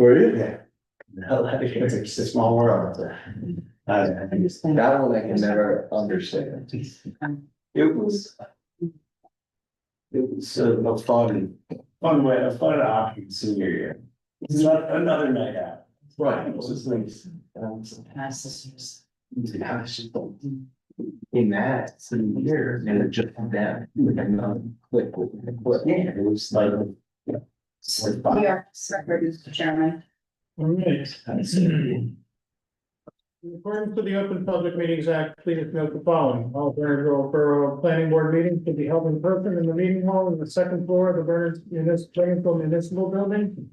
Were you? Yeah. No, it's just a small world. That one I can never understand. It was a fun way, a fun option senior year. It's not another night out. Right. It was just nice. In that same year, and it just come down, like another click. Yeah, it was like. We are record, Mr. Chairman. All right. In accordance with the Open Public Meetings Act, please note the following. All Borough Planning Board meetings to be held in person in the meeting hall on the second floor of the Bernardsville Municipal Building.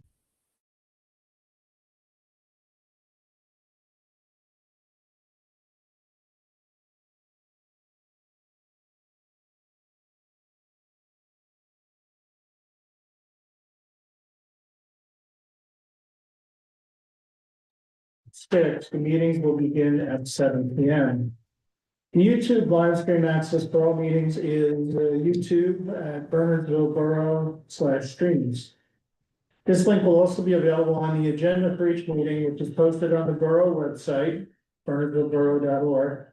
Six, the meetings will begin at 7 p.m. The YouTube live stream access for all meetings is YouTube at Bernardsville Borough/streams. This link will also be available on the agenda for each meeting, which is posted on the Borough website, bernardsvilleborough.org,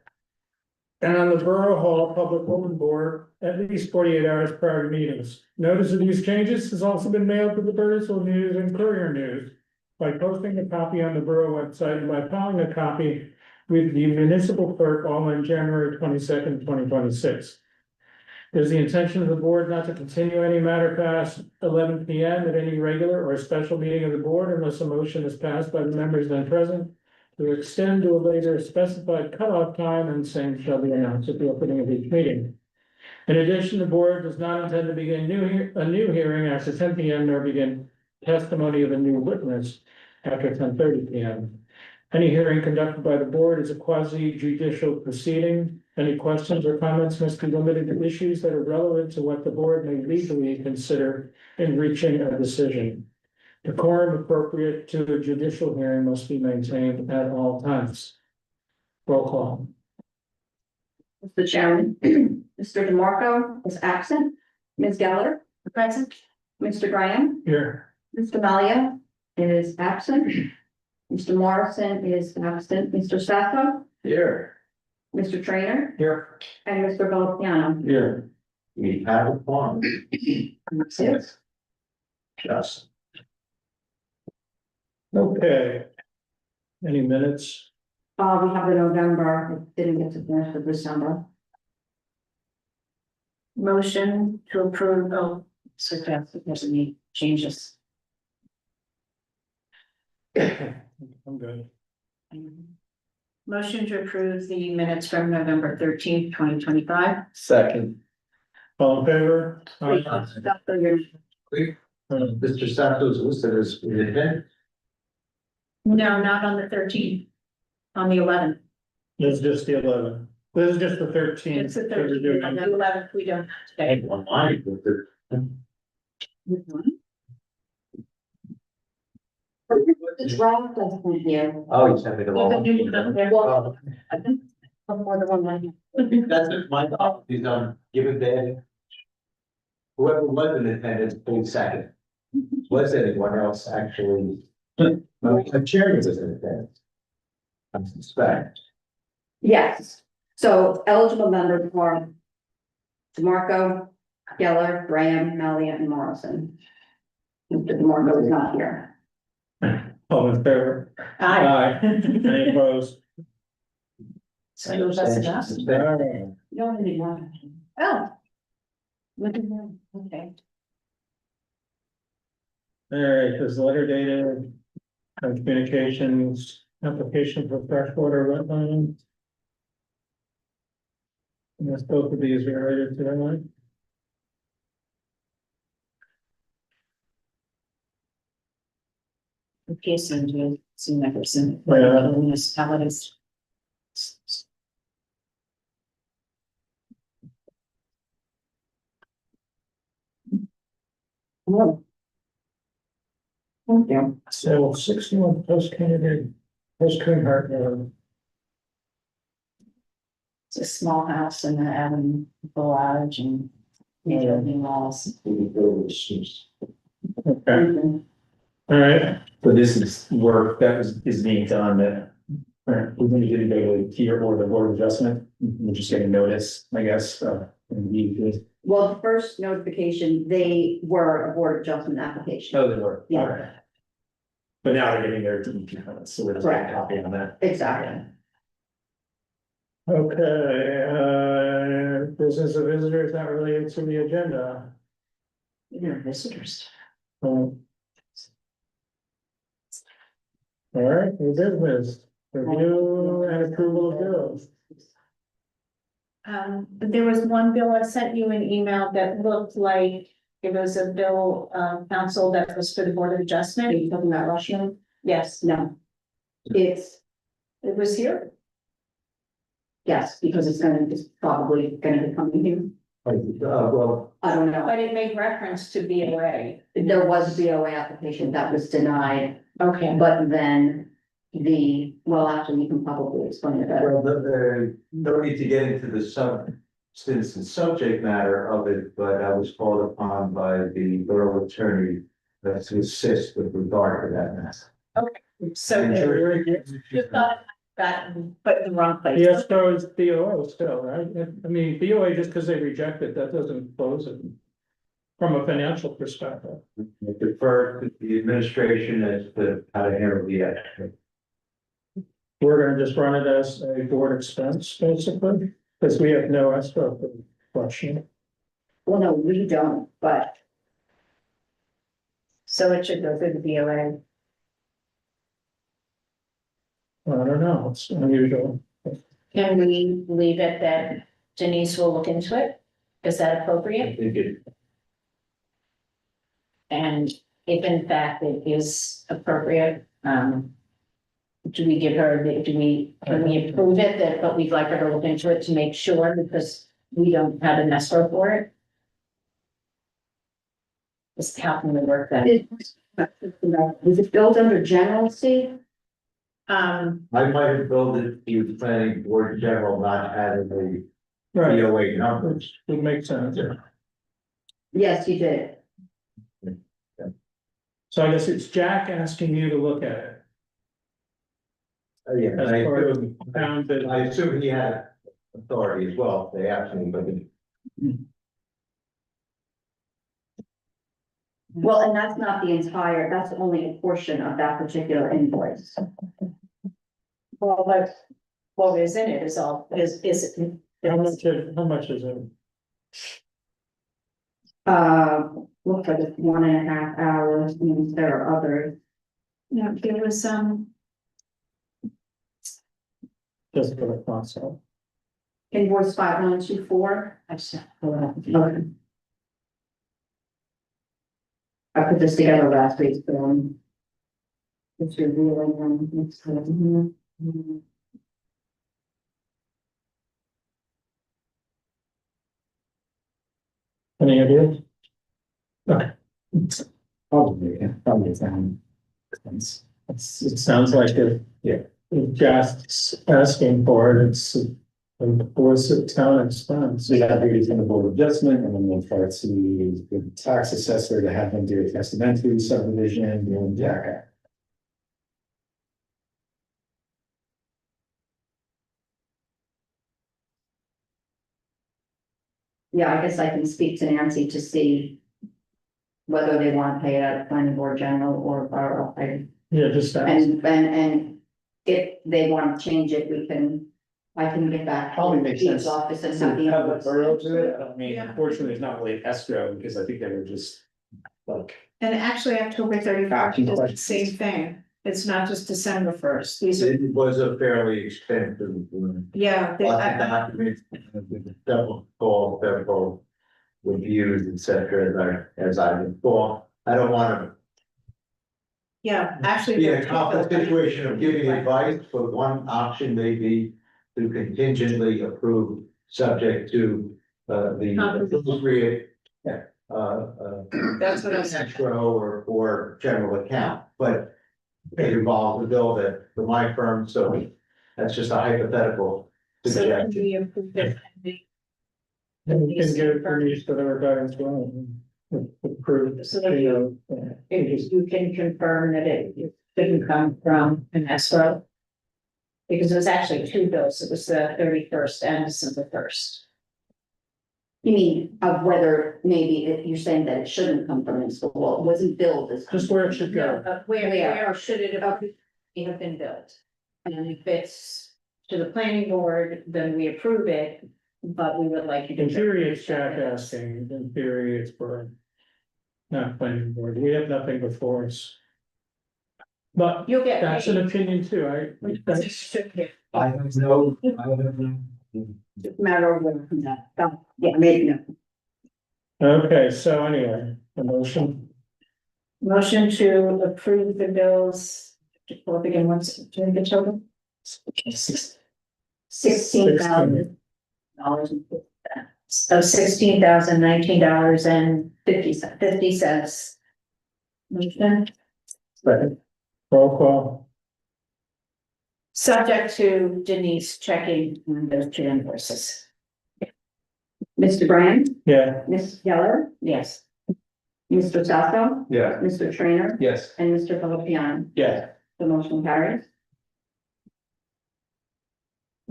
and on the Borough Hall Public Bulletin Board at least 48 hours prior to meetings. Notice of these changes has also been mailed to the Bernardsville News and Courier News by posting a copy on the Borough website and by filing a copy with the municipal clerk all on January 22nd, 2026. It is the intention of the board not to continue any matter past 11 p.m. at any regular or special meeting of the board unless a motion is passed by the members then present to extend to a later specified cutoff time, and same shall be announced at the opening of each meeting. In addition, the board does not intend to begin a new hearing after 10 p.m. nor begin testimony of a new witness after 10:30 p.m. Any hearing conducted by the board is a quasi-judicial proceeding. Any questions or comments must be limited to issues that are relevant to what the board may legally consider in reaching a decision. Decorum appropriate to a judicial hearing must be maintained at all times. Roll call. Mr. Chairman, Mr. DeMarco is absent. Ms. Geller, present. Mr. Graham, Here. Mr. Malia is absent. Mr. Morrison is absent. Mr. Sasso, Here. Mr. Trainer, Here. and Mr. Valenciano. Here. We have a plan. Yes. Just. Okay. Any minutes? We have the November, I didn't get to finish the December. Motion to approve, suggest if there's any changes. I'm good. Motion to approve the minutes from November 13th, 2025. Second. All in favor? Mr. Santos listed as independent. No, not on the 13th, on the 11th. It's just the 11th. This is just the 13th. It's the that we're 13th, on doing. the 11th, we don't. I had one line with the. The draft doesn't here. Oh, you sent me the wrong one. Well, I think more than one line. That's just my thought, he's give it there. Whoever was in attendance, paid second. Was anyone else actually? Well, the chairman was in attendance. I suspect. Yes, so eligible members are DeMarco, Geller, Graham, Malia, and Morrison. Mr. DeMarco is not here. All in favor? Aye. Any opposed? So that's adjusted. All right. You don't need one. Oh. Look at that, okay. All right, there's a letter dated, communications, application for freshwater wetland. And that's both of these are related to that one. Pearson to see Nickerson. Yeah. Municipalities. Oh. Thank you. So 61 post Coonhart Road. It's a small house and they're adding garage and building walls. Okay. All right, But this is work that is being done that. We're gonna get it here or the board of adjustment, we're just getting notice, I guess, and we. Well, the first notification, they were a board adjustment application. Oh, they were. Yeah. Okay. But now they're getting their DEP comments, so we're just getting a copy on that. Exactly. okay, business of visitors not related to the agenda. You're visitors. All right, new business, review and approval of bills. There was one bill I sent you an email that looked like it was a bill, council that was for the Board of Are Adjustment. you talking about Russian? Yes, No. It's, it was here. yes, because it's probably gonna be coming here. Well, I don't know. But it made reference to BOA. There was a BOA application that was denied, Okay. but then well, actually, you can probably explain it better. well, no need to get into the substance and subject matter of it, but I was called upon by the borough attorney to assist with regard to that matter. So And you thought that, but in the wrong place. Yes, so is BOA still, right? I mean, BOA, just because they reject it, that doesn't close it. From a financial perspective. I defer to the administration as to how to handle the action. We're gonna just run it as a board expense, basically, because we have no escrow for the question. Well, no, we don't, but So it should go through the BOA. I don't know, it's unusual. Can we leave it that Denise will look into it? Is that appropriate? I think it, And if in fact it is appropriate, do we give her, can we approve it that, but we'd like her to look into it to make sure because we don't have an escrow for it? Just how can we work that? was it billed under general, Steve? I might have billed it to the planning board in general, not adding the Right, BOA numbers. which would make sense. Yes, you did. So I guess it's Jack asking you to look at it. Yeah, As and part of the town that- I assume he had authority as well, they absolutely, but Well, and that's not the entire, that's only a portion of that particular invoice. Well, but what is in it is all, is How much is it? Looks like it's 1.5 hours, means there are others. no, there was Just for the console. Invoice 5124. I just. Okay. I put this together last week, so. It's revealing them. It's kind of. Any ideas? Okay. Probably, It sounds like if Jack's asking for it, it's a voice of town expense. So you got duties in the board of adjustment, and then we'll try to the tax assessor to have them do a testamentary subdivision, and yeah. Yeah, I guess I can speak to Nancy to see. Whether they want to pay it out of planning board general or borough, Yeah, just ask. and if they want to change it, I can get back. to Probably makes Pete's sense. Office and So have the have the invoice. borough do it, I mean, Yeah. unfortunately, it's not really an escrow, because I think they were just like. And actually, October 31st Asking is the questions. same thing. It's not just December 1st. These are, it was a fairly expensive. yeah, Lots of documents, several reviews, et cetera, as I recall. I don't want yeah, to actually. be in a conflict situation of giving advice, but one option may be to contingently approve, subject to the appropriate That's what I said. escrow or general account, but it involves a bill that for my firm, so that's just a hypothetical So can suggestion. we approve it? And we can get it for these for the guidance well. approved, So that you know, if you can confirm that it didn't come from an escrow. Because it was actually two bills, it was the 31st and December 1st. You mean of whether maybe if you're saying that it shouldn't come from municipal, well, it wasn't billed as. just where it should go. Where should it have been built? And if it's to the planning board, then we approve it, but we would like you to. In theory, it's Jack asking, in theory, it's for. Not planning board, we have nothing before us. But You'll get that's an paid. opinion too, that's, I have no, Matter of where from that, yeah, maybe, no. okay, so anyway, the motion, Motion to approve the bills. Well, begin once, during the total. $16,000. Of $16,019.50. Motion, second, roll call, subject to Denise checking on those two invoices. Mr. Brand, yeah, Ms. Geller, Yes. Mr. Sasso, yeah, Mr. Trainer, yes. and Mr. Philippian. Yeah. The motion carries.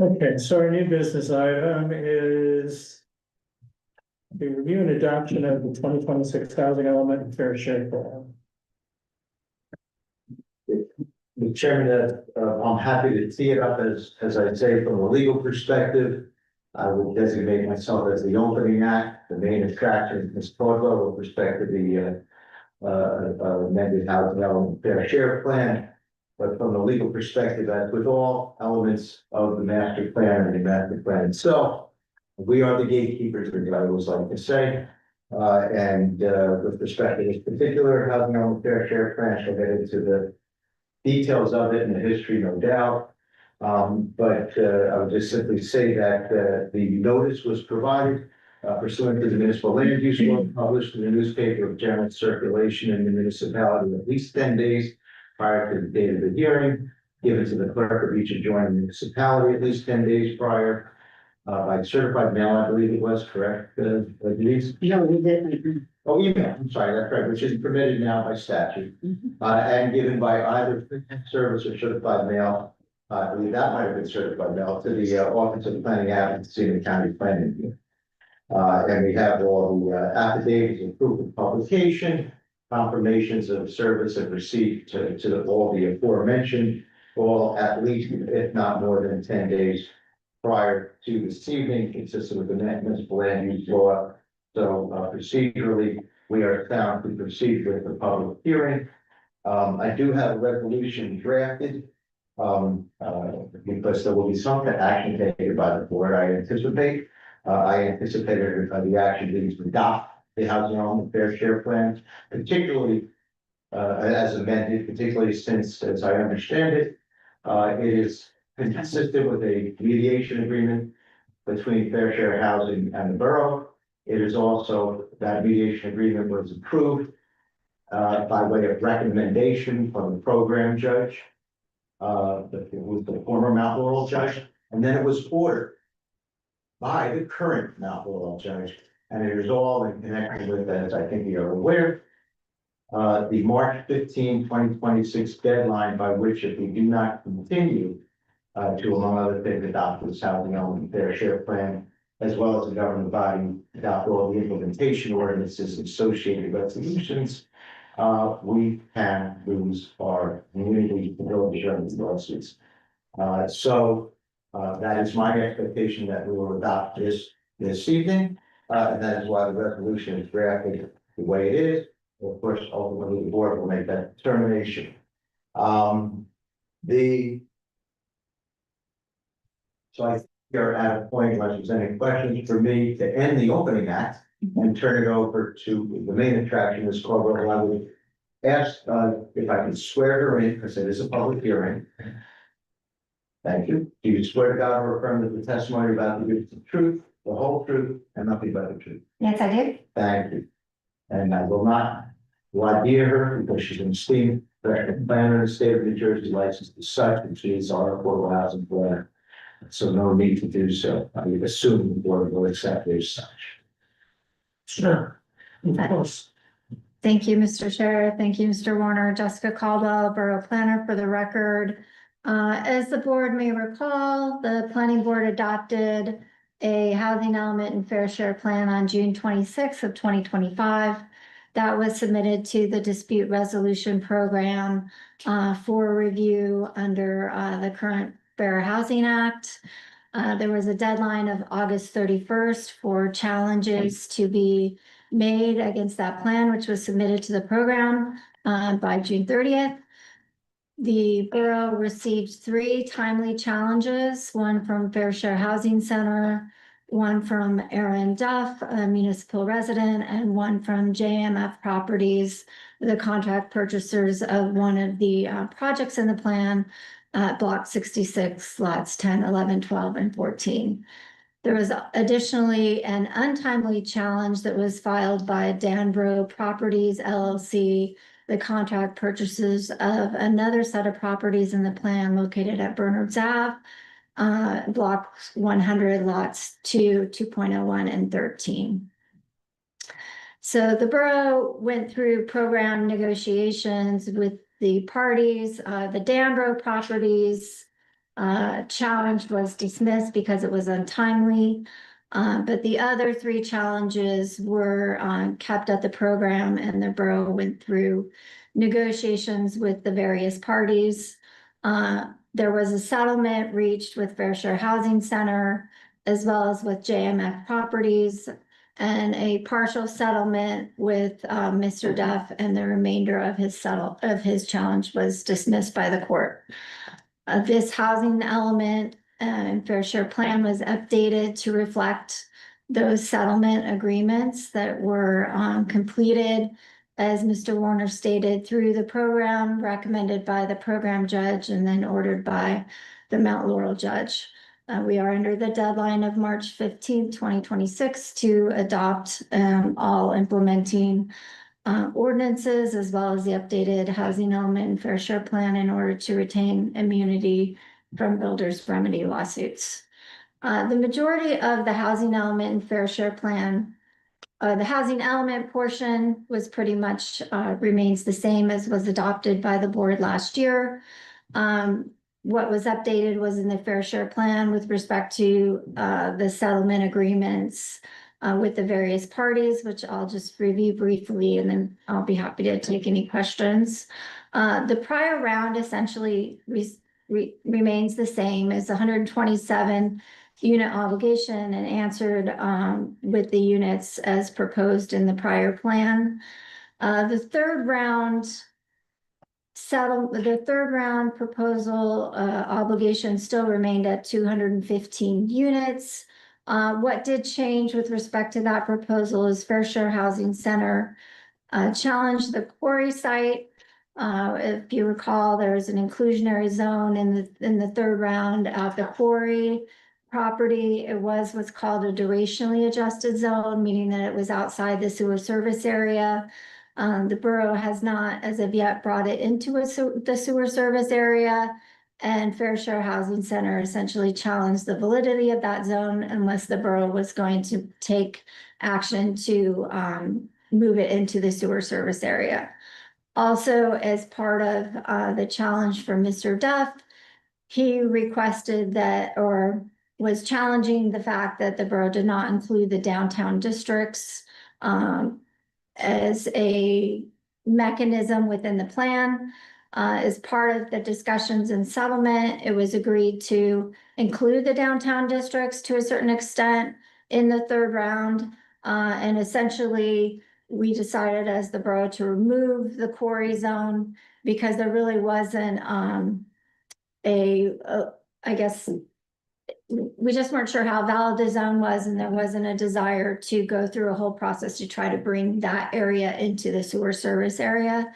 okay, so our new business item is. The review and adoption of the 2026 housing element and fair share program. The chairman, I'm happy to tee it up as I say, from a legal perspective. I would designate myself as the opening act, the main attraction, Ms. Caldwell, with respect to the amended housing element fair share plan. But from a legal perspective, as with all elements of the master plan and the master plan itself, we are the gatekeepers, as I always like to say. With respect to this particular housing element fair share plan, I'll get into the details of it and the history, no doubt. I would just simply say that the notice was provided pursuant to the municipal land use law, published in the newspaper of general circulation in the municipality at least 10 days prior to the date of the hearing, given to the clerk of each adjoining municipality at least 10 days prior, by certified mail, I believe it was, correct, Denise? No, we didn't. Oh, email, I'm sorry, that's right, which is permitted now by statute, and given by either service or certified mail. I believe that might have been certified mail to the Office of Planning Advocacy in the County Planning. And we have all the affidavits of proof of publication, confirmations of service and receipt to all the aforementioned, all at least, if not more than 10 days prior to this evening, consistent with the municipal land use law. So procedurally, we are found to proceed with the public hearing. I do have a resolution drafted because there will be some action taken by the board, I anticipate. I anticipated the action being to adopt the housing element fair share plan, particularly as amended, particularly since, as I understand it, it is consistent with a mediation agreement between Fair Share Housing and the borough. It is also, that mediation agreement was approved by way of recommendation from the program judge. It was the former Mount Laurel judge, and then it was ordered by the current Mount Laurel judge. And it is all in connection with, as I think you are aware, the March 15, 2026 deadline by which, if we do not continue to, among other things, adopt this housing element fair share plan, as well as the governing body adopt all the implementation ordinances and associated resolutions, we can lose our community ability insurance lawsuits. That is my expectation that we will adopt this evening, and that is why the resolution is drafted the way it is. Of course, ultimately, the board will make that determination. So I think you're at a point, unless there's any questions for me, to end the opening act and turn it over to the main attraction, Ms. Caldwell. I would ask if I can swear her in, because it is a public hearing. Thank you. Do you swear to God or affirm that the testimony about the truth, the whole truth, and nothing but the truth? Yes, I did. Thank you. And I will not lie to her because she's an esteemed professional planner in the state of New Jersey, licensed as such, and she is our affordable housing planner. So no need to do so. I would assume the board will accept it as such. Sure, of course. Thank you, Mr. Chair. Thank you, Mr. Warner. Jessica Caldwell, Borough Planner for the record. As the board may recall, the planning board adopted a housing element and fair share plan on June 26th of 2025. That was submitted to the dispute resolution program for review under the current Fair Housing Act. There was a deadline of August 31st for challenges to be made against that plan, which was submitted to the program by June 30th. The borough received 3 timely challenges, one from Fair Share Housing Center, one from Aaron Duff, a municipal resident, and one from JMF Properties, the contract purchasers of one of the projects in the plan, block 66, lots 10, 11, 12, and 14. There was additionally an untimely challenge that was filed by Danbro Properties LLC, the contract purchases of another set of properties in the plan located at Bernards Ave, block 100, lots 2, 2.01, and 13. So the borough went through program negotiations with the parties. The Danbro Properties challenge was dismissed because it was untimely. But the other 3 challenges were kept at the program, and the borough went through negotiations with the various parties. There was a settlement reached with Fair Share Housing Center, as well as with JMF Properties, and a partial settlement with Mr. Duff, and the remainder of his challenge was dismissed by the court. This housing element and fair share plan was updated to reflect those settlement agreements that were completed, as Mr. Warner stated, through the program, recommended by the program judge, and then ordered by the Mount Laurel judge. We are under the deadline of March 15th, 2026 to adopt all implementing ordinances, as well as the updated housing element and fair share plan, in order to retain immunity from builders' remedy lawsuits. The majority of the housing element and fair share plan, the housing element portion was pretty much remains the same as was adopted by the board last year. What was updated was in the fair share plan with respect to the settlement agreements with the various parties, which I'll just review briefly, and then I'll be happy to take any questions. The prior round essentially remains the same as 127 unit obligation, and answered with the units as proposed in the prior plan. The third round proposal obligation still remained at 215 units. What did change with respect to that proposal is Fair Share Housing Center challenged the quarry site. If you recall, there's an inclusionary zone in the third round at the quarry property. It was what's called a durationally adjusted zone, meaning that it was outside the sewer service area. The borough has not, as of yet, brought it into the sewer service area, and Fair Share Housing Center essentially challenged the validity of that zone unless the borough was going to take action to move it into the sewer service area. Also, as part of the challenge for Mr. Duff, he requested that, or was challenging the fact that the borough did not include the downtown districts as a mechanism within the plan. As part of the discussions and settlement, it was agreed to include the downtown districts to a certain extent in the third round. And essentially, we decided as the borough to remove the quarry zone because there really wasn't I guess we just weren't sure how valid the zone was, and there wasn't a desire to go through a whole process to try to bring that area into the sewer service area.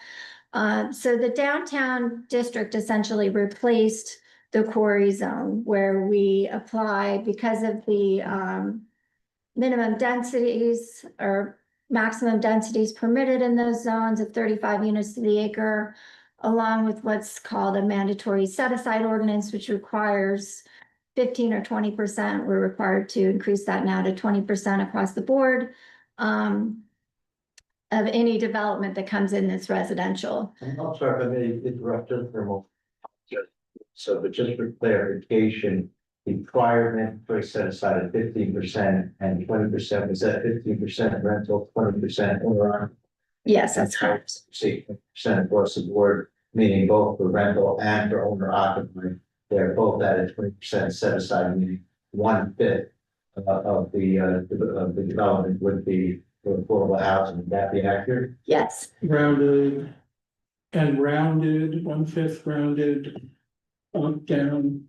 So the downtown district essentially replaced the quarry zone, where we apply, because of the minimum densities or maximum densities permitted in those zones of 35 units to the acre, along with what's called a mandatory set-aside ordinance, which requires 15 or 20%. We're required to increase that now to 20% across the board. of any development that comes in that's residential. I'm sorry, if I may interrupt just for a moment. So, but just for clarification, the prior inventory set aside at 15% and 20%, is that 15% rental, 20% owner? Yes, that's correct. See, percent across the board, meaning both for rental and for owner occupied. They're both at a 20% set aside, meaning 1/5 of the development would be for affordable housing. Would that be accurate? Yes, Rounded. And rounded, 1/5 rounded. Up, down.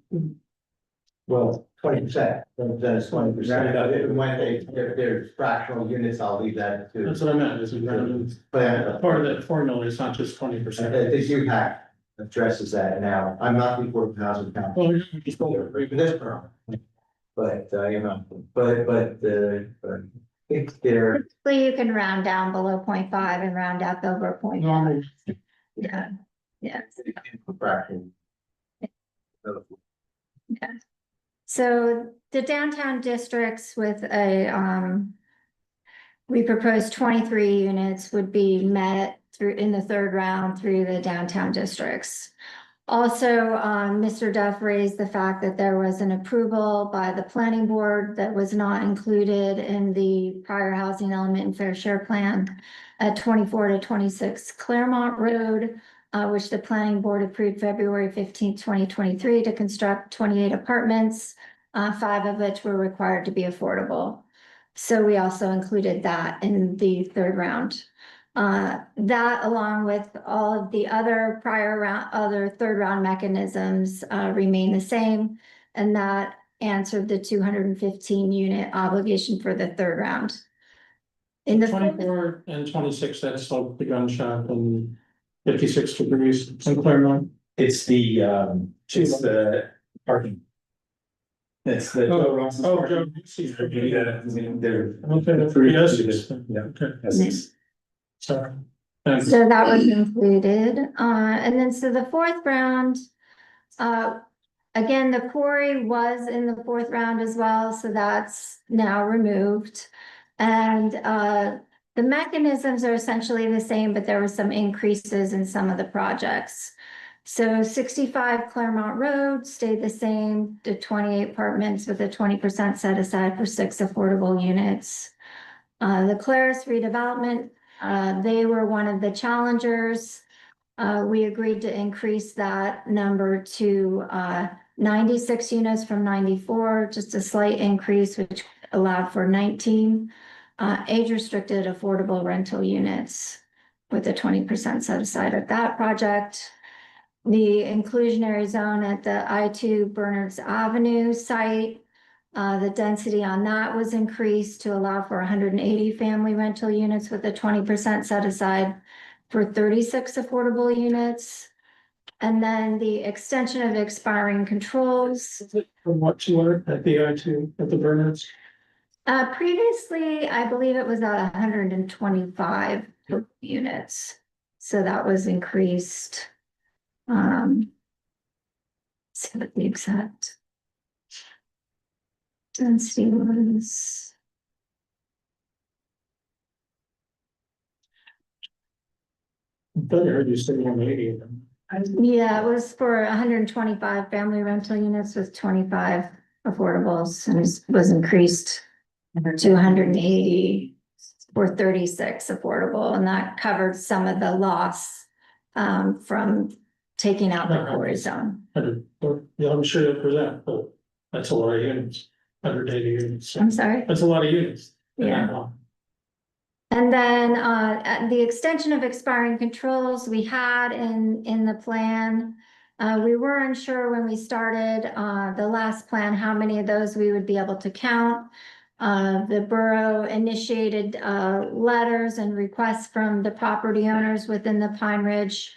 Well, 20%, is 20%. If there's fractional units, I'll leave that to. That's what I meant, is it rounded? But Part of that formula is not just 20%. I think you have addresses that now. I'm not the Affordable Housing Council. Well, you're just over. For this term. But, you know, I think they're, typically you can round down below 0.5 and round up over 0.5. Normal. Yeah, yeah. fraction. So the downtown districts with we proposed 23 units would be met through in the third round through the downtown districts. Also, Mr. Duff raised the fact that there was an approval by the planning board that was not included in the prior housing element and fair share plan at 24 to 26 Claremont Road, which the planning board approved February 15th, 2023 to construct 28 apartments, 5 of which were required to be affordable. So we also included that in the third round. That along with all of the other other third round mechanisms remain the same. And that answered the 215 unit obligation for the third round. In the 24 and 26, that's like the gun shop and 56 degrees in Claremont. It's the parking. It's the. Oh, Joe. They're. Yes. Yeah. Okay. Yes. Sorry. Thanks. So that was included, and then so the fourth round, again, the quarry was in the fourth round as well, so that's now removed. And the mechanisms are essentially the same, but there were some increases in some of the projects. So 65 Claremont Road stayed the same, the 28 apartments with a 20% set aside for 6 affordable units. The Claris redevelopment, they were one of the challengers. We agreed to increase that number to 96 units from 94, just a slight increase, which allowed for 19 age-restricted affordable rental units with a 20% set aside at that project. The inclusionary zone at the I-2 Bernards Avenue site, the density on that was increased to allow for 180 family rental units with a 20% set aside for 36 affordable units. And then the extension of expiring controls. From what you were at the I-2 at the Bernards? Previously, I believe it was at 125 units. So that was increased. See what the exact density was. I thought I heard you say 180 of them. Yeah, it was for 125 family rental units with 25 affordables, and it was increased to 180 for 36 affordable, and that covered some of the loss from taking out the quarry zone. Yeah, I'm sure you'll present, but that's a lot of units, 180 units. I'm sorry. That's a lot of units. Yeah. And then the extension of expiring controls we had in the plan. We were unsure when we started the last plan how many of those we would be able to count. The borough initiated letters and requests from the property owners within the Pine Ridge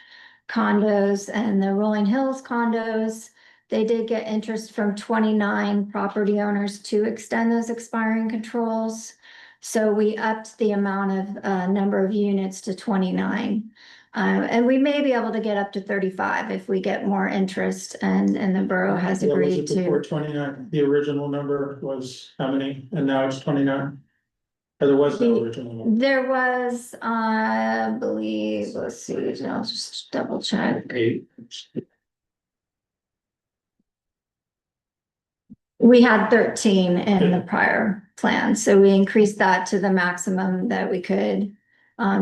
condos and the Rolling Hills condos. They did get interest from 29 property owners to extend those expiring controls. So we upped the amount of number of units to 29. And we may be able to get up to 35 if we get more interest, and the borough has agreed to. Before 29, the original number was how many? And now it's 29? Or there was no original one? There was, I believe, let's see, I'll just double check. Eight. We had 13 in the prior plan, so we increased that to the maximum that we could,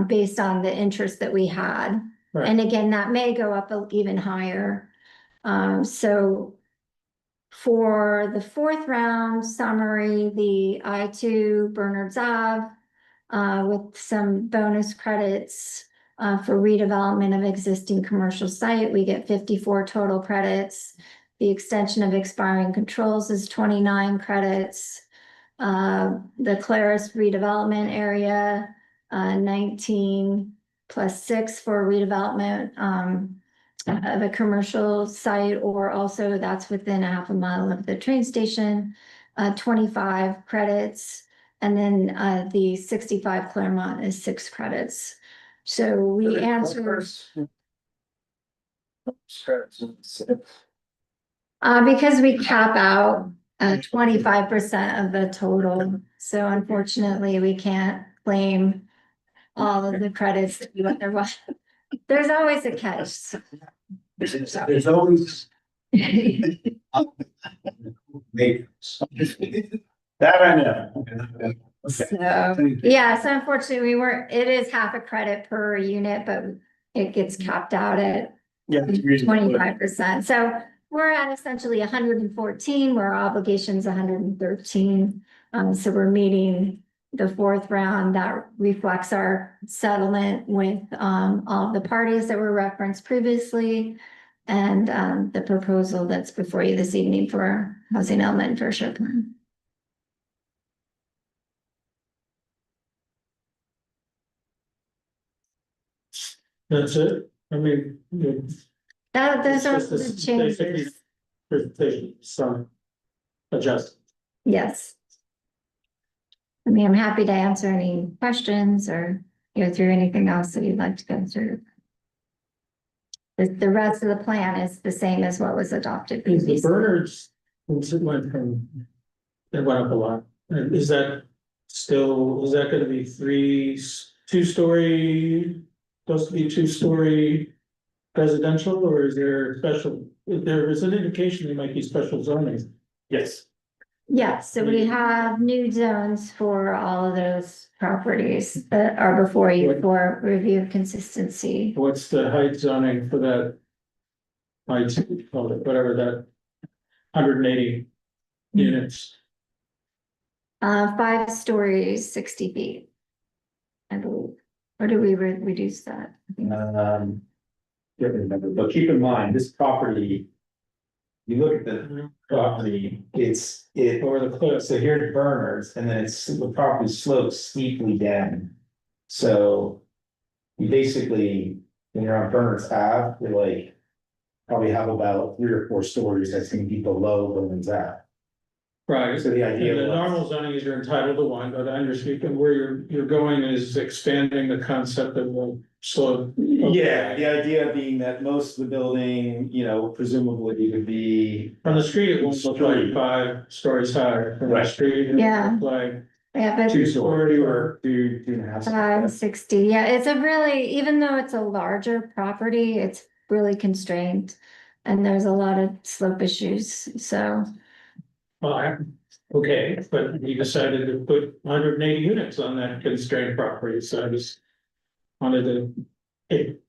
based on the interest that we had. Right. And again, that may go up even higher. So for the fourth round summary, the I-2 Bernards Ave, with some bonus credits, for redevelopment of existing commercial site, we get 54 total credits. The extension of expiring controls is 29 credits. The Claris redevelopment area, 19 plus 6 for redevelopment, of a commercial site, or also that's within a half a mile of the train station, 25 credits. And then the 65 Claremont is 6 credits. So we answered, because we cap out 25% of the total. So unfortunately, we can't claim all of the credits that you otherwise. There's always a catch. There's always. That I know. So, yeah, so unfortunately, it is half a credit per unit, but it gets capped out at Yeah. 25%. So we're at essentially 114, where our obligation's 113. So we're meeting the fourth round. That reflects our settlement with all of the parties that were referenced previously, and the proposal that's before you this evening for housing element for sure plan. That's it? I mean, Those are It's the just changes. there's some adjustments. Yes. I mean, I'm happy to answer any questions or go through anything else that you'd like to go through. The rest of the plan is the same as what was adopted Is the previously. Bernards, since it went up a lot, and is that gonna be two-story, supposed to be two-story residential, or is there special, there is an indication there might be special zoning? Yes. Yes, so we have new zones for all of those properties that are before you for review of consistency. What's the height zoning for that? Height, whatever that, 180 units. 5 stories, 60 feet. I believe, or do we reduce that? Don't remember, but keep in mind, this property. You look at the property, Or the cliff. so here it Berners, and then the property slopes steeply down. So. You basically, when you're on Berners Ave, you're like. Probably have about 3 or 4 stories that's gonna be below Berners Ave. Right, So the and idea the was- normal zoning is you're entitled to one, but I understand and where you're going is expanding the concept of the slope. Yeah, the idea being that most of the building, presumably would be. From the street, it won't look like 5 stories high. From the Right. street, it Yeah. will look like Yeah, but 2-story or 2.5. 560, yeah, it's a really, even though it's a larger property, it's really constrained. And there's a lot of slope issues, so. Okay, but we decided to put 180 units on that constrained property, so I just wanted to. It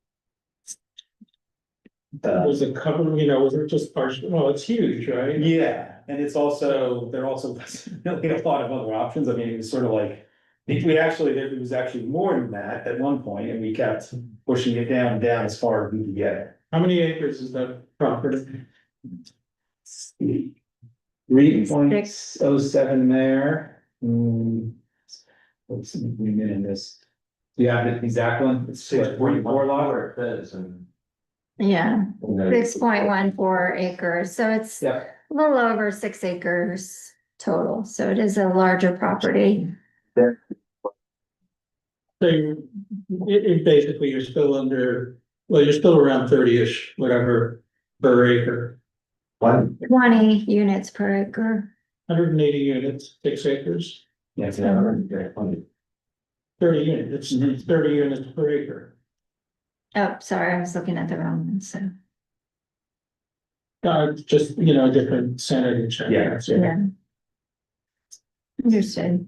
was a couple, was it just partial, well, it's huge, right? Yeah, and there also really a lot of other options. I mean, it was sort of like. It was actually more than that at one point, and we kept pushing it down as far as we could get it. How many acres is that property? 3.07 there. Let's see, we in this. Do you have the exact one? It's 6.4 lot or? Yeah, 6.14 acres, so it's Yeah. a little over 6 acres total, so it is a larger property. So basically, you're still you're still around 30-ish, whatever, per acre. 20 units per acre. 180 units, 6 acres. Yeah, 30 units, it's 30 units per acre. Oh, sorry, I was looking at the wrong one, so, Just, you know, different sanity check. Yeah. yeah. Understood.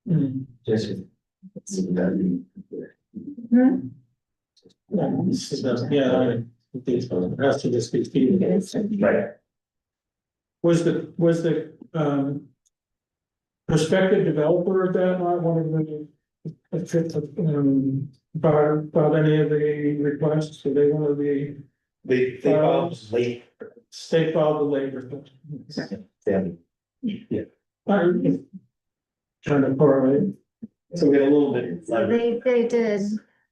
Hmm. Just. Hmm? Yeah, I think so. It has to just be feasible. Right. Was the prospective developer of that not one of the about any of the requests? So they one of the They filed late. state filed the labor. Yeah. Trying to correlate. So we had a little bit. So they did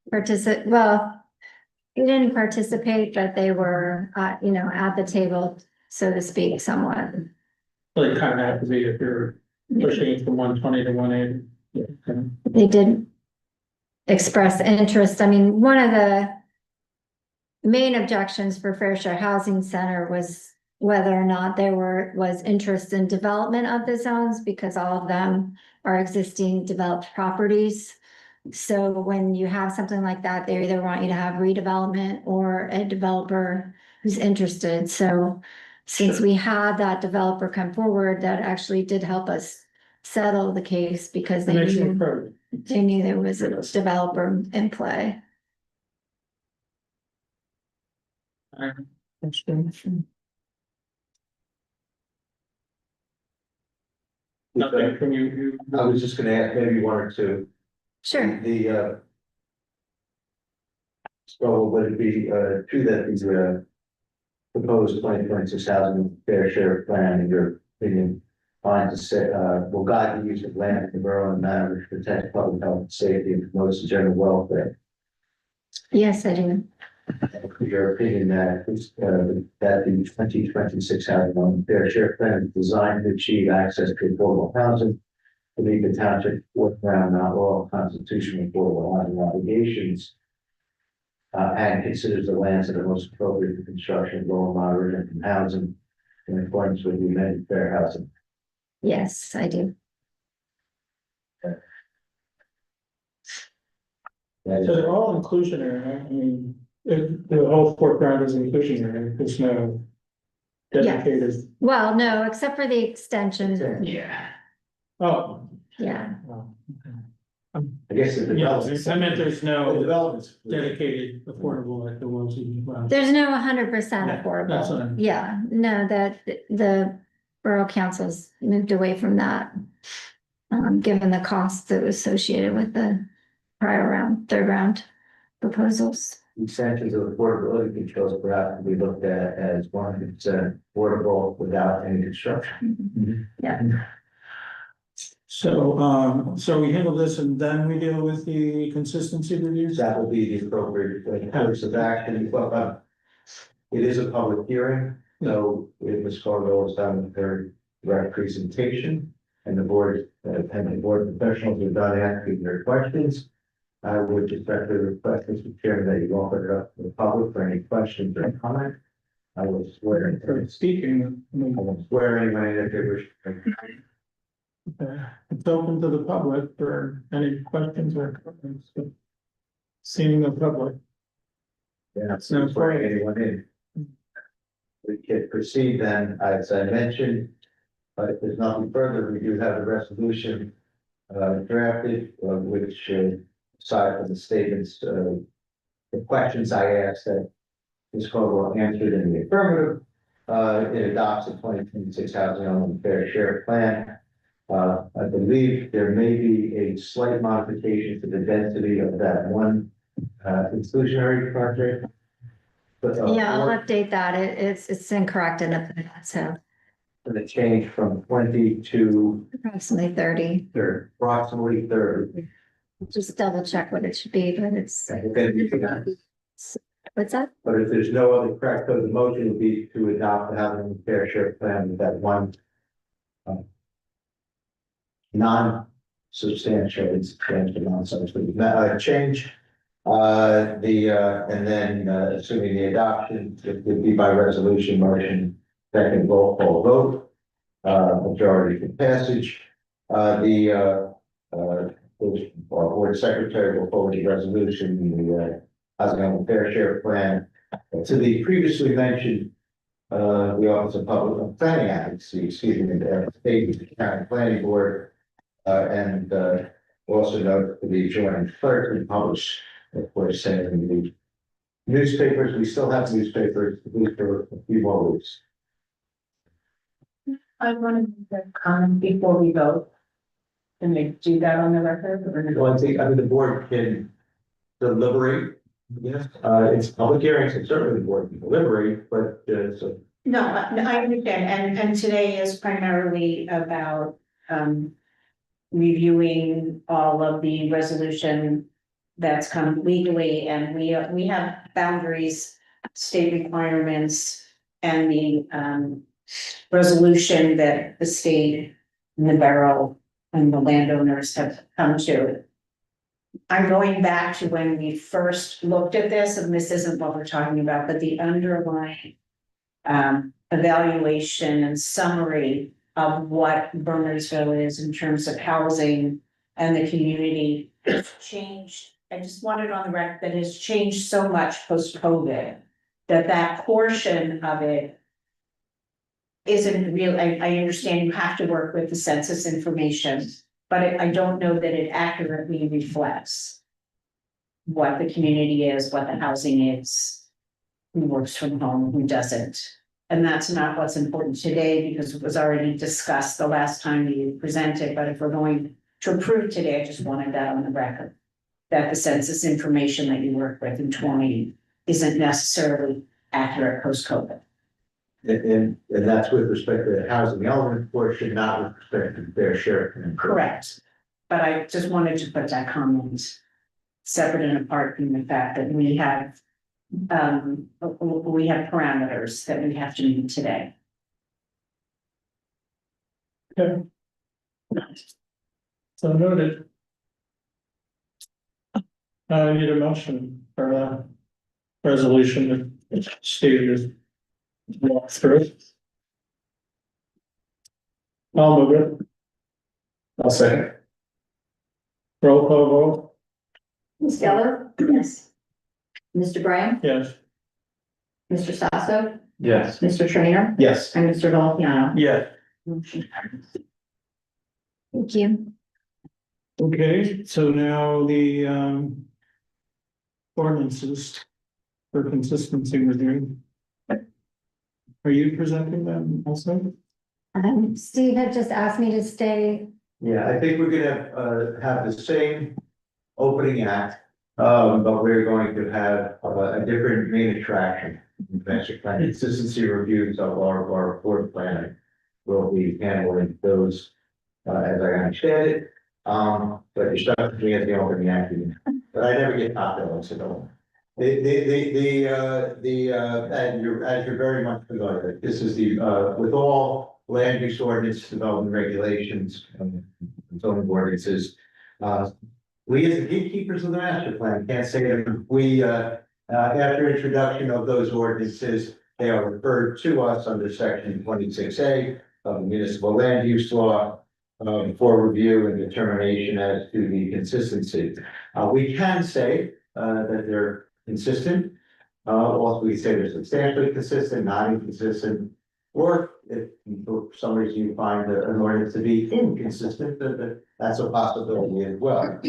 participate, well, they didn't participate, but they were, you know, at the table, so to speak, somewhat. Well, it kind of have to be if you're pushing it from 120 to 180. They did express interest. I mean, one of the main objections for Fair Share Housing Center was whether or not was interest in development of the zones, because all of them are existing developed properties. So when you have something like that, they either want you to have redevelopment or a developer who's interested. So since we had that developer come forward, that actually did help us settle the case, because they knew there was a developer in play. Nothing from you. I was just gonna ask maybe one or two. Sure. So would it be, true that these, proposed 2026 housing fair share plan, in your opinion, finds to say, will guide the use of land in the borough in a manner which protects public health and safety and promotes the general welfare? Yes, I do. Your opinion that, that the 2026 housing fair share plan is designed to achieve access to affordable housing, to meet the township fourth round, not all constitutional affordable housing obligations, and considers the lands that are most appropriate for construction of low and moderate income housing in accordance with the amended fair housing. Yes, I do. That So is- they're all inclusionary, right? I mean, the whole foreground is inclusionary, there's no dedicated. Well, no, except for the extension. Yeah. Oh. Yeah. I guess the Yeah, development. I meant there's The no developments. dedicated affordable like there was in. There's no 100% Yeah, that's affordable. fine. Yeah, no, that the borough council's moved away from that. Given the costs that was associated with the third round proposals. Extensions of affordability controls perhaps to be looked at as 100% affordable without any construction. Yeah. So we handle this and then we deal with the consistency reviews? That will be the appropriate course of action. Well, it is a public hearing, so Ms. Carville has done a very direct presentation, and the board, and the board professionals have done asking their questions. I would just respectfully request, Mr. Chairman, that you offer it up to the public for any questions or comment. I will swear. For speaking, I I mean, will swear anyone in if they wish. it's open to the public for any questions or comments. Seeing the public. Yeah, so swearing anyone in. We can proceed then, as I mentioned, but if there's nothing further, we do have a resolution drafted, which aside from the statements, the questions I asked that Ms. Caldwell answered in the affirmative, it adopts the 2026 housing element fair share plan. I believe there may be a slight modification to the density of that one exclusionary project. But, Yeah, I'll update that. It's incorrect in the, so for the change from 20 to approximately 30. approximately 30. Just double check what it should be, but it's, Okay. what's that? But if there's no other correct, so the motion would be to adopt the housing fair share plan with that one non-substantial, insubstantial, non-substantial, change. And then, assuming the adoption, it would be by resolution motion, second roll call vote, majority for passage. The our board secretary will forward the resolution, the housing element fair share plan. To the previously mentioned, the Office of Public Planning Advocacy, excuse me, the State County Planning Board, and also note for the adjoining clerk and publish, of course, saying in the newspapers, we still have newspapers, at least for a few more weeks. I wanted to comment before we vote. Can they do that on the record? Well, I mean, the board can deliberate, yes, it's public hearings, and certainly the board can deliberate, but, so. No, I understand, and today is primarily about, reviewing all of the resolution that's come legally, and we have boundaries, state requirements, and the, resolution that the state and the borough and the landowners have come to. I'm going back to when we first looked at this, and this isn't what we're talking about, but the underlying evaluation and summary of what Bernardsville is in terms of housing and the community has changed. I just wanted on the record that it's changed so much post-COVID, that portion of it isn't real. I understand you have to work with the census information, but I don't know that it accurately reflects what the community is, what the housing is, who works from home, who doesn't. And that's not what's important today, because it was already discussed the last time you presented, but if we're going to approve today, I just wanted that on the record. That the census information that you work with in 20 isn't necessarily accurate post-COVID. And that's with respect to the housing element portion, not with respect to fair share. Correct. But I just wanted to put that comment separate and apart from the fact that we have parameters that we have to meet today. Okay. So noted. I need a motion for a resolution that stated walk through. I'll move it. I'll second. Roll call vote, Ms. Geller? Yes. Mr. Graham? yes. Mr. Sasso? Yes. Mr. Trainer? Yes. And Mr. Valenciano? Yeah. Motion carries. Thank you. Okay, so now the ordinances for consistency review. Are you presenting them also? Steve had just asked me to stay. Yeah, I think we're gonna have the same opening act, but we're going to have a different main attraction. Master plan consistency reviews of our board planning. We'll be handling those as I understand it. But you're stuck with me at the opening act, but I never get top billing, so don't. And as you're very much familiar, this is the with all land use ordinance development regulations and zoning ordinances. We as the gatekeepers of the master plan can't say that we after introduction of those ordinances, they are referred to us under section 26A of the municipal land use law. For review and determination as to the consistency. We can say that they're consistent. Also, we say they're substantially consistent, not inconsistent, or if for some reason you find an ordinance to be inconsistent, that's a possibility as well.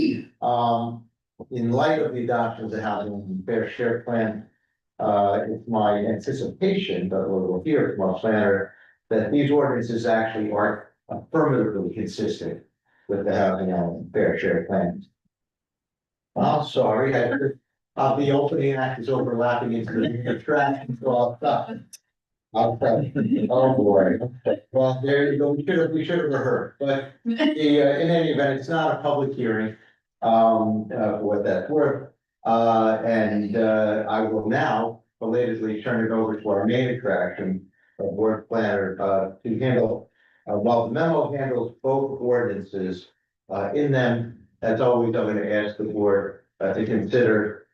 In light of the adoption of the housing and fair share plan, it's my anticipation, but we'll hear from our planner, that these ordinances actually are affirmatively consistent with the housing element fair share plan. I'm sorry, the opening act is overlapping into the attraction, so I'll stop. Oh, boy. Well, there you go, we should have rehearsed, but in any event, it's not a public hearing. For what that's worth. I will now belatedly turn it over to our main attraction, board planner, to handle. While the memo handles both ordinances, in them, as always, I'm going to ask the board to consider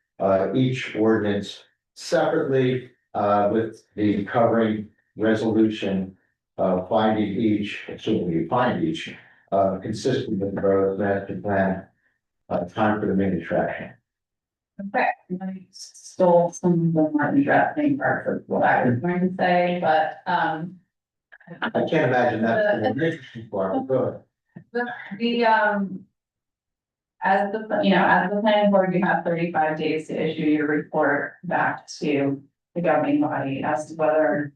each ordinance separately with the covering resolution finding each, assuming you find each, consistent with the borough's master plan time for the main attraction. Okay, I stole some of the Martin drafting part of what I was going to say, but, I can't imagine that's the more interesting part, but go ahead. as as the planning board, you have 35 days to issue your report back to the governing body as to whether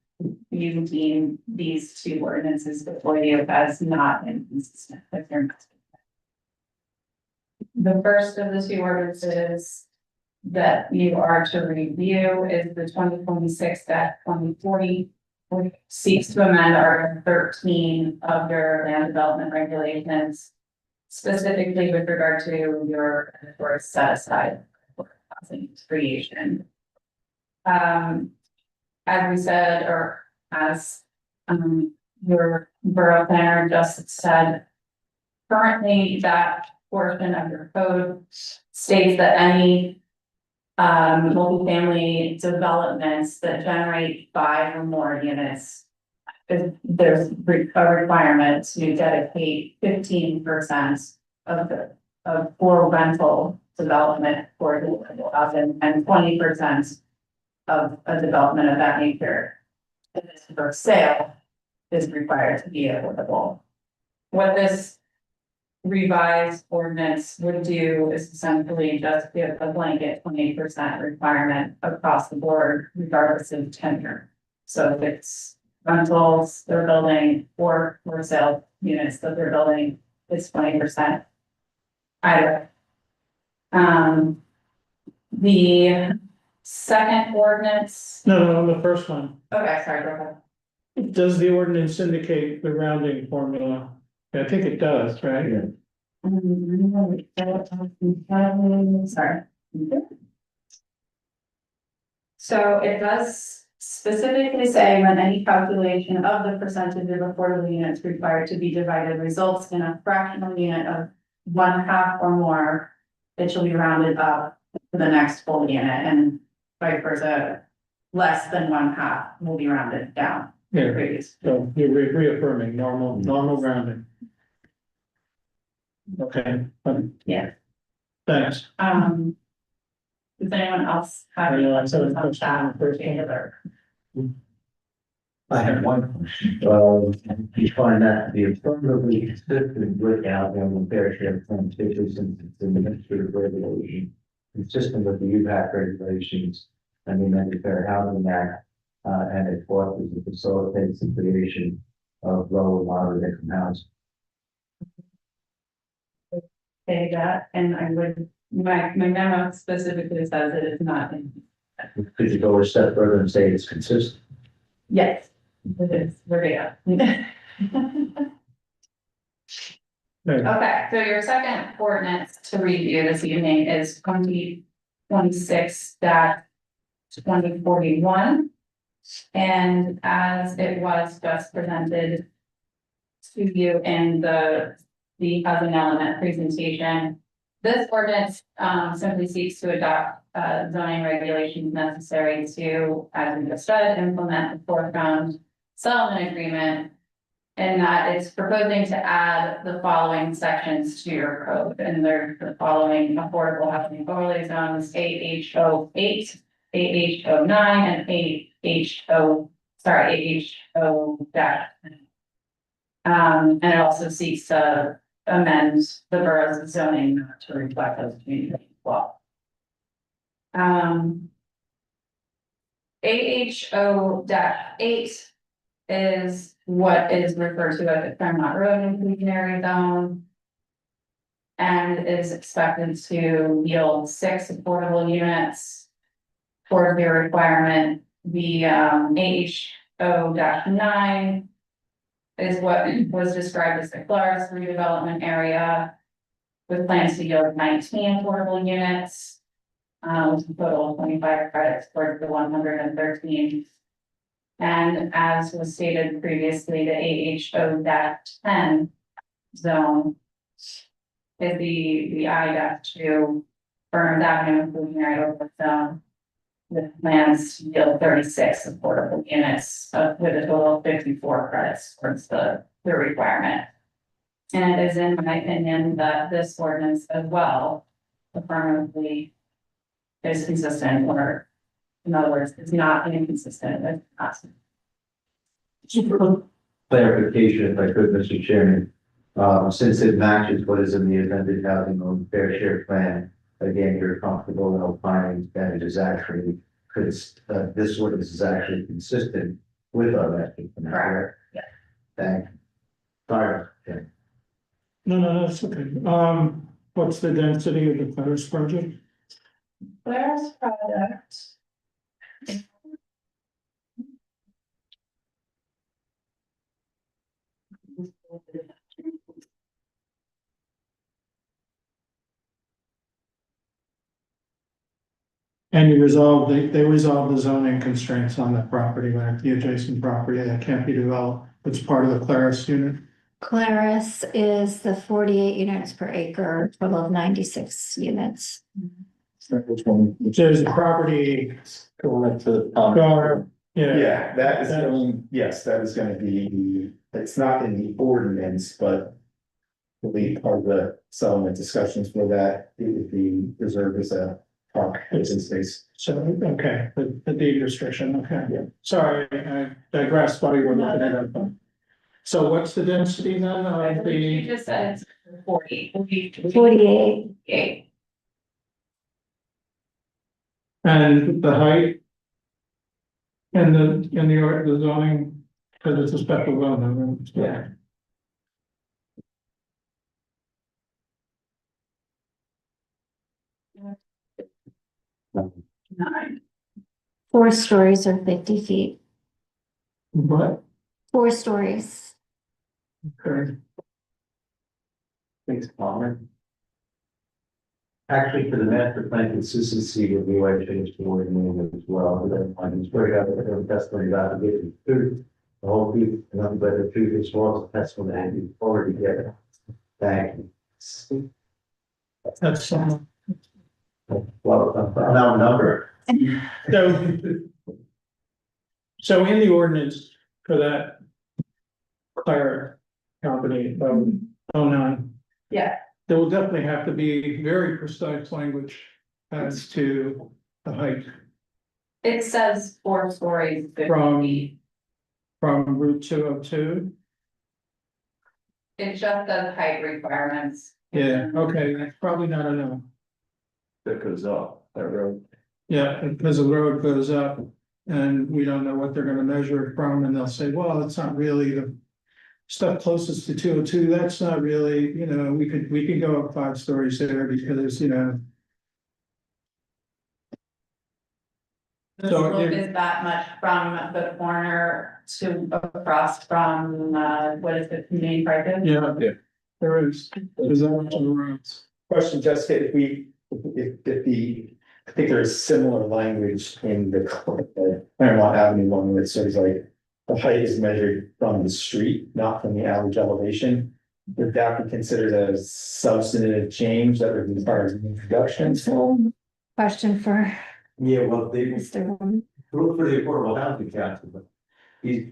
you deem these two ordinances before you as not inconsistent with your master plan. The first of the two ordinances that you are to review is the 2026-2040, which seeks to amend Article 13 of your land development regulations, specifically with regard to your set aside for housing creation. As we said, or as your borough planner just said, currently that portion of your code states that any multifamily developments that generate 5 or more units, there's a requirement to dedicate 15% for rental development for the housing and 20% of a development of that nature. For sale is required to be applicable. What this revised ordinance would do is essentially just give a blanket 20% requirement across the board, regardless of tenure. So if it's rentals they're building or for sale units that they're building, it's 20% either. The second ordinance, No, the first one. okay, sorry, go ahead. Does the ordinance indicate the rounding formula? I think it does, right? Sorry. So it does specifically say when any calculation of the percentage of affordable units required to be divided results in a fractional unit of 1/2 or more, it shall be rounded up to the next full unit, and vice versa, less than 1/2 will be rounded down. Yeah, Previous. so you're reaffirming normal rounding. Okay. Yeah. Thanks. Does anyone else have? I know, I any said a questions question on the first one. particular? I have one question. You find that to be affirmatively consistent with Alabama Fair Share Plan, particularly since it's an administrative regulation, consistent with the UPAC regulations and the Amended Fair Housing Act, and it fosters and facilitates the creation of low and moderate income housing. Say that, and I would, my memo specifically says it is not. Could you go a step further and say it's consistent? Yes, it is, verbatim. Okay, so your second ordinance to review this evening is 2026-2041. And as it was just presented to you in the housing element presentation, this ordinance simply seeks to adopt zoning regulations necessary to, as we just said, implement the foreground settlement agreement. And that it's proposing to add the following sections to your code, and they're the following: affordable housing overlay zones, AH08, AH09, and AHO-. And it also seeks to amend the borough's zoning map to reflect those communities as well. AHO-8 is what is referred to as the Claremont Road inclusionary zone. And is expected to yield 6 affordable units for the requirement. The AHO-9 is what was described as the Claris redevelopment area, with plans to yield 19 affordable units, with a total of 25 credits towards the 113. And as was stated previously, the AHO-10 zone is the I-2 Bernard Avenue inclusionary overlay zone, with plans to yield 36 affordable units with a total of 54 credits towards the requirement. And it is in my opinion that this ordinance as well affirmatively is consistent, or in other words, it's not inconsistent with us. Clarification, if I could, Mr. Chairman. Since it matches what is in the amended housing and fair share plan, again, you're comfortable in opining that it is actually, because this ordinance is actually consistent with our master plan. Correct. Yeah. Thank you. Sorry. Yeah. No, that's okay. What's the density of the Claris project? Where's product? And they resolved the zoning constraints on the property, like the adjacent property that can't be developed. It's part of the Claris unit. Claris is the 48 units per acre, total of 96 units. There's a property. Going to the. Yeah, that is going, yes, that is gonna be, it's not in the ordinance, but. Will be part of the settlement discussions for that, it would be reserved as a park, open space. So, okay, the deed restriction, okay. Sorry, I digressed while you were looking at it. So what's the density then of You the, just said it's 48. 48, and the height? And the zoning, because it's a special zone, right? Yeah. Nine. 4 stories or 50 feet, What? 4 stories. Okay. Thanks, Palmer. Actually, for the master plan consistency would be why I changed the word name as well, but then I can swear out that the testimony about the given food. The whole people, nothing but the truth as well as the testimony that you already get. Thank you. That's, Well, now number. so in the ordinance for that Claire company, 09. Yeah. There will definitely have to be very precise language as to the height It says 4 stories, 50 From- feet. from Route 202. It just does height requirements. Yeah, okay, that's probably not enough. That goes up, that road. Yeah, because the road goes up and we don't know what they're gonna measure it from, and they'll say, well, it's not really the. Stuff closest to 202, that's not really, we could go up 5 stories there because, The So slope it- is that much from the corner to across from, what is the main park? yeah, there is, there's that much on the roads. Question, Jessica, if the, I think there is similar language in the Claremont Avenue one that says like. The height is measured from the street, not from the average elevation. Would that be considered a substantive change that would require an introduction? Question for Yeah, well, they, Mr. Woman. look for the affordable housing council, but he's,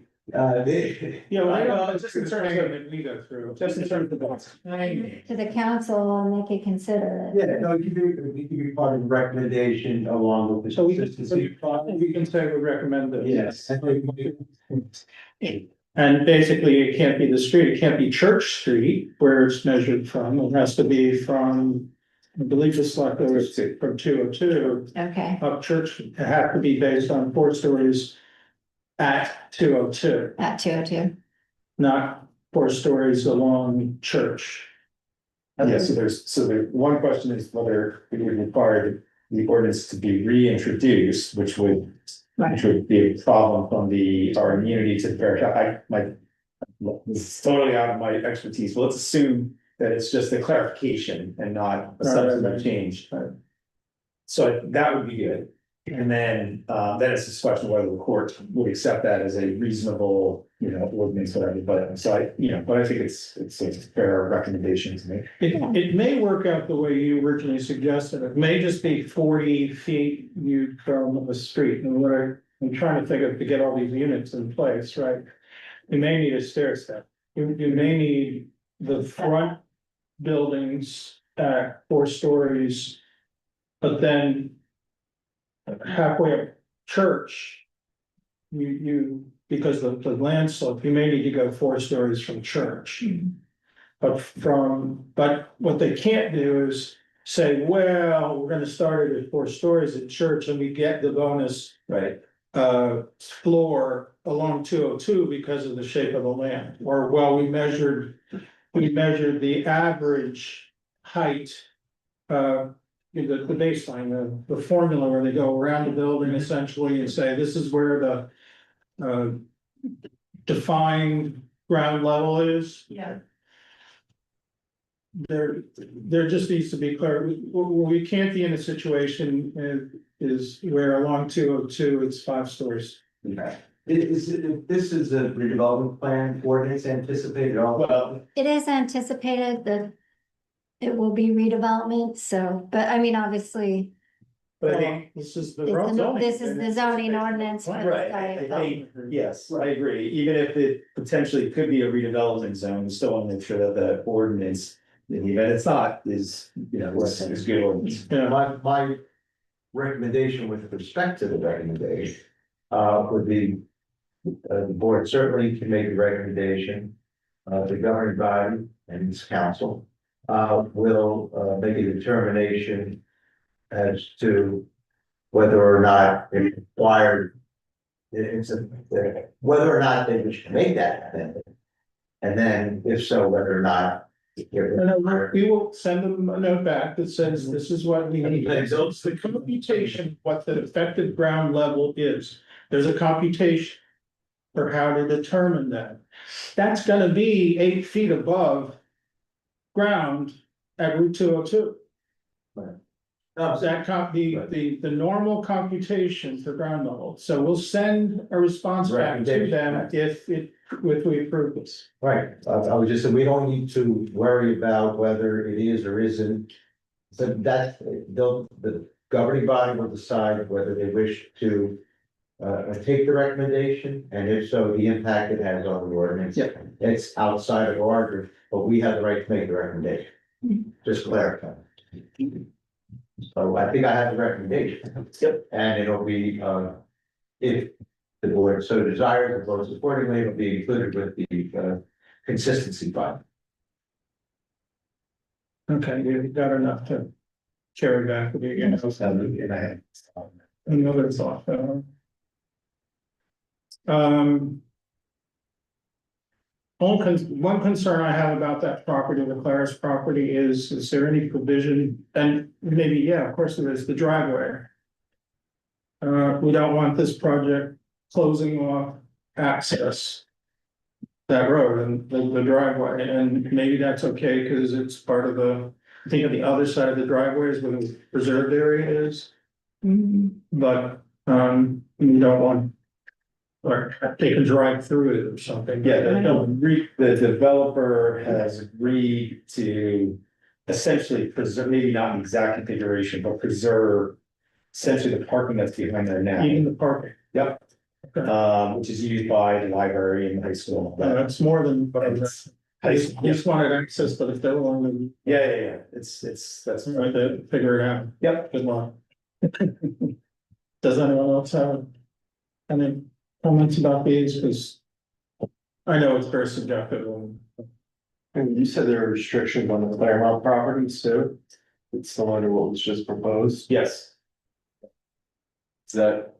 they. Just in terms of that we go through, Just in terms of the. To the council and they could consider it. Yeah, no, you can be part of the recommendation along with the. So we consistency. can say we recommend this. Yes. And basically, it can't be the street, it can't be Church Street where it's measured from, it has to be from, I believe it's like there was from 202 Okay, up Church, it have to be based on 4 stories at 202, at 202. not 4 stories along Church. Yeah, so the one question is whether it would require the ordinance to be reintroduced, which would be a problem from our immunity to the fair. This is totally out of my expertise, but let's assume that it's just a clarification and not a substantive change. So that would be good. And then it's this question whether the court would accept that as a reasonable, ordinance, whatever, but I think it's a fair recommendation to me. It may work out the way you originally suggested, it may just be 40 feet you from the street, and what I'm trying to think of to get all these units in place, right? You may need a stair step, you may need, the front buildings at 4 stories. But then halfway up Church, because the land slope, you may need to go 4 stories from Church. But what they can't do is say, well, we're gonna start it at 4 stories at Church and we get the bonus Right, floor along 202 because of the shape of the land. Or, well, we measured the average height. The baseline, the formula where they go around the building essentially and say, this is where the defined ground level is. Yeah. There just needs to be clear, we can't be in a situation is where along 202, it's 5 stories. This is a redevelopment plan ordinance anticipated all. well, It is anticipated that it will be redevelopment, so, but I mean, obviously, but I think. This is the this is the zoning ordinance. for the Right, site. I think, yes, I agree, even if it potentially could be a redevelopment zone, we still want to make sure that the ordinance. In the event it's not, is, is good ordinance. Yeah, My recommendation with respect to the recommendation, would be, the board certainly can make a recommendation. The governing body and this council, will, make a determination as to whether or not it required, whether or not they wish to make that amendment. And then if so, whether or not. we will send them a note back that says this is what we need. Thanks. So it's the computation, what the effective ground level is. There's a computation for how to determine that. That's gonna be 8 feet above ground at Route 202. The normal computation for ground level. So we'll send a response back to them if we approve this. Right, I was just saying, we don't need to worry about whether it is or isn't. So that, the governing body will decide whether they wish to. Take the recommendation, and if so, the impact it has on the ordinance. Yeah. It's outside of order, but we have the right to make the recommendation. Just clarify. So I think I have the recommendation. Yep. And it'll be, if the board so desires, and votes accordingly, it'll be included with the, consistency fund. Okay, you've got enough to carry back with you again. And I had. Another thought. One concern I have about that property, the Claris property, is there any provision, and maybe, yeah, of course there is, the driveway. We don't want this project closing off access. That road and the driveway, and maybe that's okay, because it's part of I think on the other side of the driveway is where the preserved area is. But, you don't want. Or they can drive through it or something. Yeah, the developer has agreed to essentially preserve, maybe not an exact configuration, but preserve essentially the parking that's behind there now. Even the parking. Yep. Okay. Which is used by the library and the high school. That's more than, but It's- I just wanted access, but if they're willing Yeah, that's, to, right, to figure it out. yep. Good luck. Does anyone else have any comments about these? Because I know it's very subjective. And you said there are restrictions on the Claremont properties too? It's similar to what was just proposed, Yes, is that?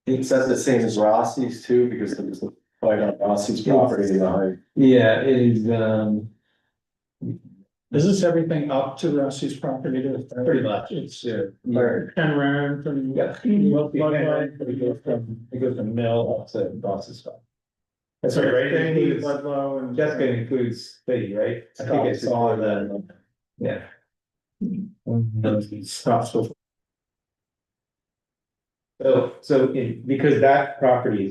It says the same as Rossi's too, because there was a fight on Rossi's property. yeah, it is, Is this everything up to Rusty's property to? Pretty much. It's, where, Ken Rand from. yeah, it goes from Mill up to Boston stuff. That's right, right? It includes- Ludlow and. Jessica includes City, right? I think it's all of the, yeah. Stops with. Because that property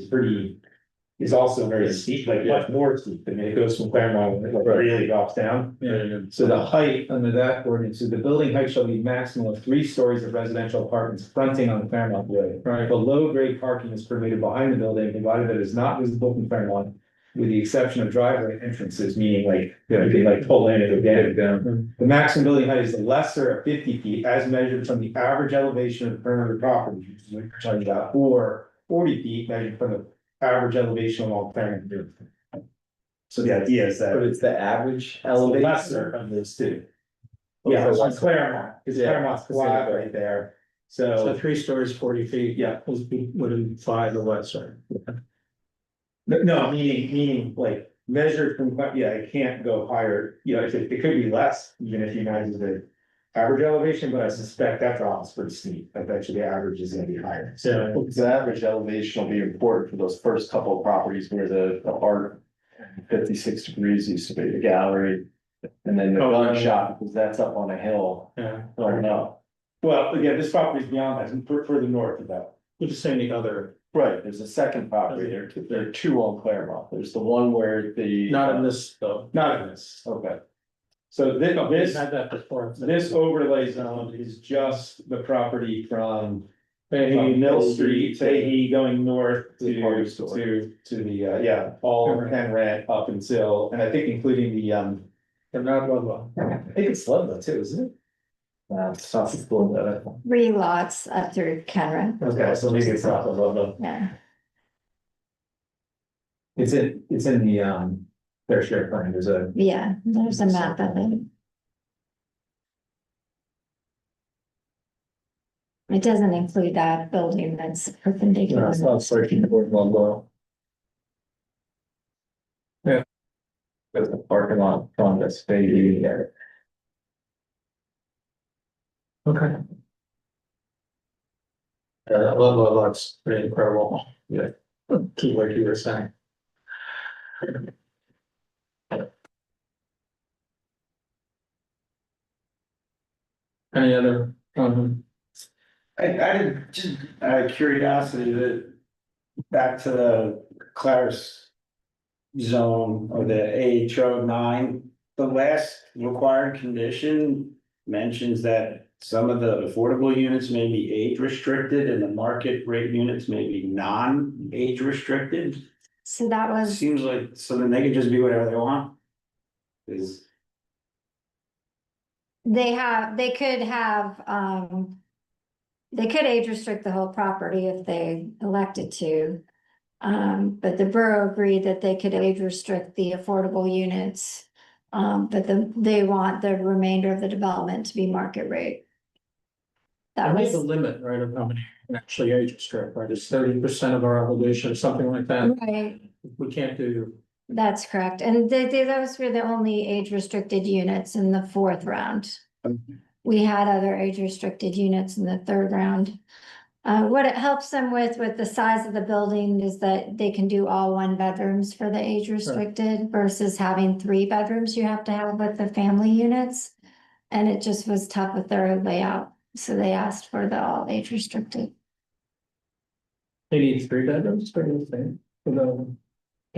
is also very steep, like much more steep, I mean, it goes from Claremont, it really drops down. Yeah. So the height under that ordinance, is the building height shall be maximum of 3 stories of residential apartments fronting on the Claremont Road. Right. Below grade parking is permitted behind the building, provided that it is not visible from Claremont. with the exception of driveway entrances, meaning like, you can like pull in and go down. The maximum building height is the lesser of 50 feet as measured from the average elevation of the perimeter of the property, which is what you're talking about, or 40 feet measured from the average elevation of all parent. So the idea is But that it's the average it's the elevation. lesser of those two. Yeah, it's on Claremont, because Yeah. Claremont's flat right there, So so, 3 stories, 40 feet. Yeah. Would imply the lesser. no, meaning like measured from, yeah, it can't go higher, it could be less, even if you measure the average elevation, but I suspect that drops pretty steep, I bet you the average is gonna be higher. Yeah. The average elevation will be important for those first couple of properties where the art 56 degrees used to be the gallery. And then the Oh, gun yeah. shop, because that's up on a hill. Yeah. I don't know. Well, again, this property is beyond that, and further north of that. We're just saying the other, Right, there's a second property. There are two on Claremont. There's the one where the. not in this though. Not in this. Okay. So We this, had that before. this overlay zone is just the property from Hey, Mill Street, Fahey going north The to, party store. to the, yeah, all Penn Rent up until, and I think including the, They're not Ludlow. I think it's Ludlow too, isn't it? It's not full of that. 3 lots up through Kenron, Okay, so maybe it's not the Ludlow. yeah. It's in the, fair share plan, there's a. Yeah, there's a map of it. It doesn't include that building that's perpendicular. searching for Ludlow. Yeah. With the parking lot from this baby there. Okay. Yeah, that Ludlow looks pretty incredible. Yeah. Keep like you were saying. Any other, I just out of curiosity, back to the Claris zone or the AHO 9, the last required condition mentions that some of the affordable units may be age restricted and the market rate units may be non-age restricted. So that was, Seems like, so then they can just be whatever they want. Is, they could age restrict the whole property if they elected to. But the borough agreed that they could age restrict the affordable units. But they want the remainder of the development to be market rate. That we have a was, limit, right, of how many can actually age restrict, right? It's 30% of our obligation or something like that. right, We can't do, that's correct. And those were the only age restricted units in the 4th round. We had other age restricted units in the 3rd round. What it helps them with the size of the building is that they can do all 1 bedrooms for the age restricted versus having 3 bedrooms you have to have with the family units. And it just was tough with their layout, so they asked for the all age restricted. they need 3 bedrooms for the thing, for the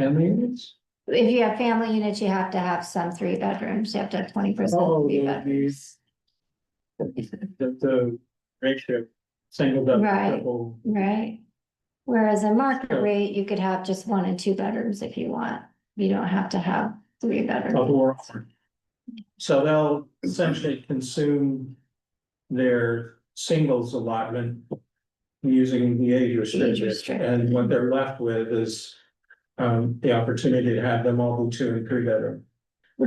family units. If you have family units, you have to have some 3 bedrooms, you have to have 20% Oh, 3 the- bedrooms. The ratio, single double, Right. triple. Right. Whereas a market Sure. rate, you could have just 1 and 2 bedrooms if you want. You don't have to have 3 bedrooms. Or- So they'll essentially consume their singles allotment using the age restriction, restriction. and what they're left with is the opportunity to have them all be 2 and 3 bedroom.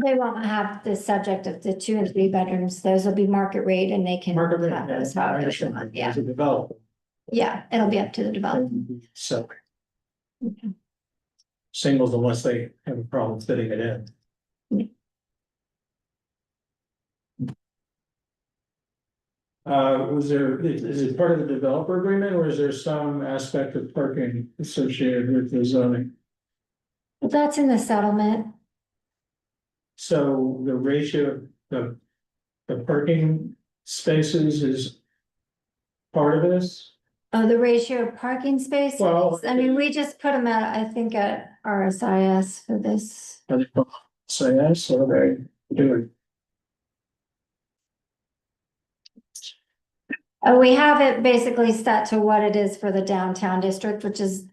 They won't have the subject of the 2 and 3 bedrooms. Those will be market rate and they can Market rate, have yeah, those I however they understand. want. Yeah, As a developer. yeah, it'll be up to the developer. So. Singles unless they have a problem fitting it in. Is it part of the developer agreement or is there some aspect of parking associated with the zoning? But that's in the settlement. So the ratio of the parking spaces is part of this? Oh, the ratio of parking spaces. Well- I mean, we just put them at, I think at RSIS for this. So yes, so they do it. We have it basically set to what it is for the downtown district, which is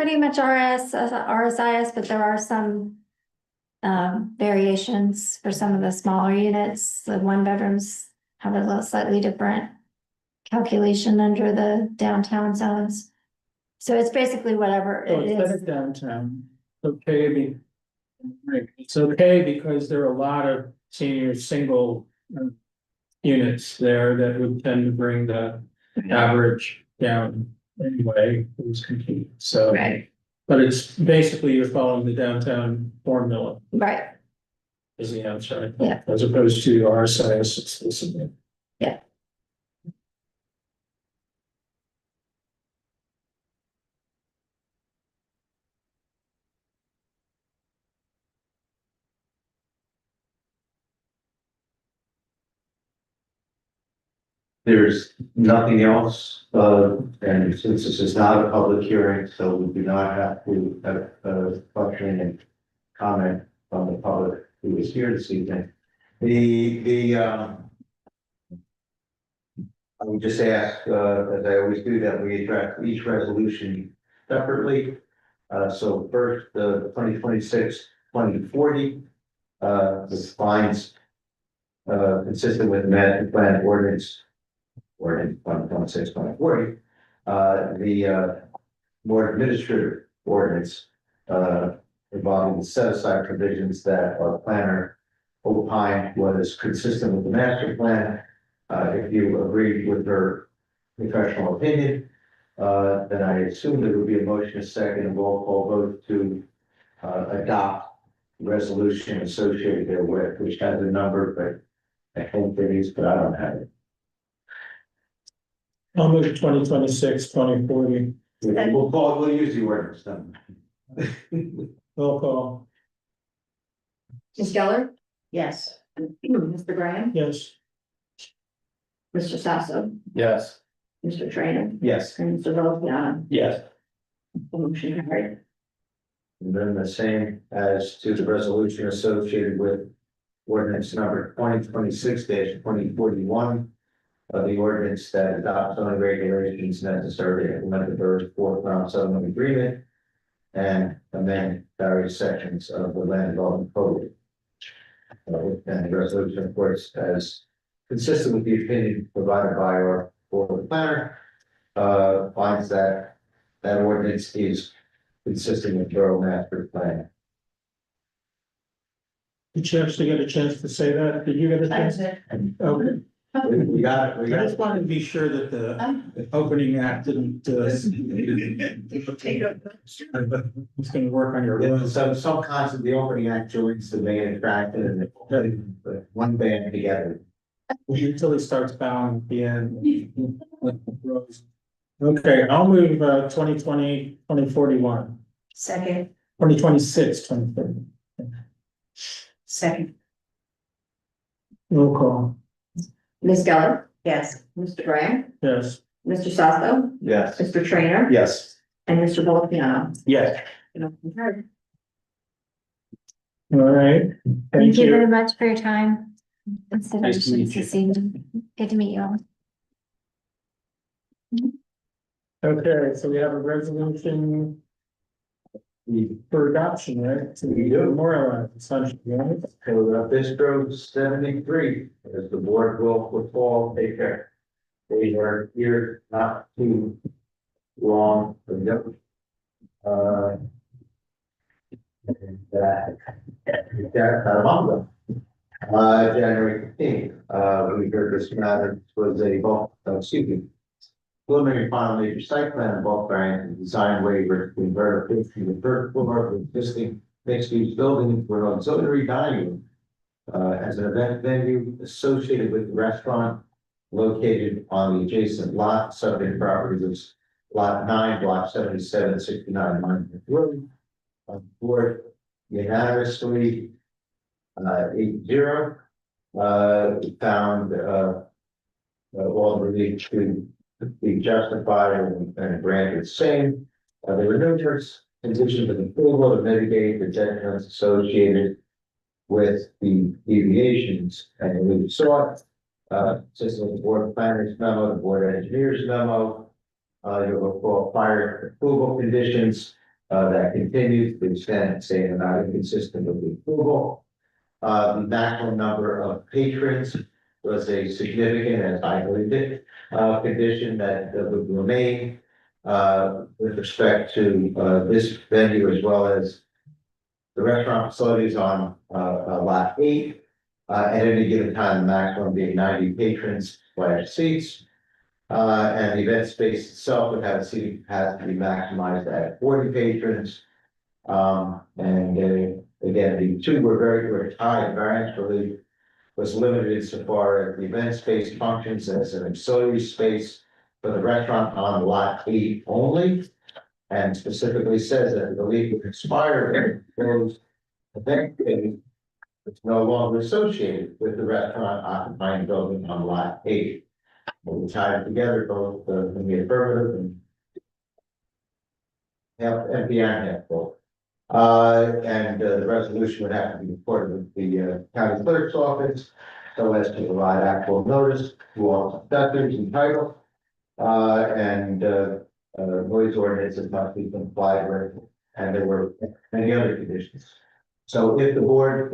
pretty much RSIS, but there are some variations for some of the smaller units. The one bedrooms have a little slightly different calculation under the downtown zones. So it's basically whatever So it instead is. of downtown, it's okay because there are a lot of senior single units there that would tend to bring the average down anyway, it was complete, so. Right. But it's basically you're following the downtown formula Right. is the answer, I think, Yeah. as opposed to RSIS explicitly. There's nothing else, and since this is not a public hearing, so we do not have to have a question and comment from the public who is here this evening. I would just ask, as I always do, that we address each resolution separately. So first, the 2026-2040, this finds, consistent with the master plan ordinance 2026-2040, the more administrative ordinance involving the set aside provisions that our planner opined was consistent with the master plan. If you agree with her professional opinion, then I assume there would be a motion, a second, and roll call vote to adopt the resolution associated therewith, which has a number, but I think there is, but I don't have it. I'll move 2026-2040. We'll use the ordinance then. Roll call, Ms. Geller, Yes. Mr. Graham, yes. Mr. Sasso, Yes. Mr. Trainer, Yes. and Mr. Valenciano. Yes. The motion carried. And then the same as to the resolution associated with ordinance number 2026-2041. The ordinance that adopts zoning regulations necessary to implement the borough's fourth round settlement agreement. And amend various sections of the land development code. And the resolution, of course, as consistent with the opinion provided by our board planner, finds that that ordinance is consistent with borough master plan. Did you actually get a chance to say that? Did you get a chance? Okay. We got it, I just wanted to be sure that the opening act didn't, it's gonna work on your. Some concept, the opening act joins the main attraction and the one band together. Until he starts bowing at the end. Okay, I'll move 2020-2041, Second, 2026-2040. second, Roll call, Ms. Geller, yes. Mr. Graham, yes. Mr. Sasso, Yes. Mr. Trainer, Yes. and Mr. Valenciano. Yes. The motion carried. All right, Thank you very much for your time. Nice to meet you. This evening. Good to meet you all. Okay, so we have a resolution for adoption, right? To We do. memorialize essentially, right? So Bistro 73, as the board will recall, take care. They were here not too long ago. And about a month ago. January 15th, we heard this matter was a bulk, preliminary final major site plan and bulk variance and design waiver to convert a 15 to third floor of existing mixed-use building for an auxiliary dining room as an event venue associated with the restaurant located on the adjacent lot. Subject property was lot 9, block 77, 69 Monument Road. Board unanimously 8-0 found all the relief to be justified and granted same. There were numerous conditions of approval to mitigate the detriments associated with the deviations, and we sought consistent with the board planners memo, the board engineers memo. You'll recall prior approval conditions that continues, the extent saying not inconsistent with the approval. The maximum number of patrons was a significant, as I believe it, condition that would remain. With respect to, this venue as well as the restaurant facilities on, lot 8. At any given time, the maximum being 90 patrons / seats. And the event space itself would have a seating capacity maximized at 40 patrons. Again, the two were tied. Variance relief was limited insofar as the event space functions as an auxiliary space for the restaurant on lot 8 only. And specifically says that the relief would expire if those event space is no longer associated with the restaurant occupying building on lot 8. We tied it together, both in the affirmative and beyond half full. The resolution would have to be reported with the county clerk's office so as to provide actual notice to all suspectors and title. Noise ordinances must be complied with, and there were many other conditions. So if the board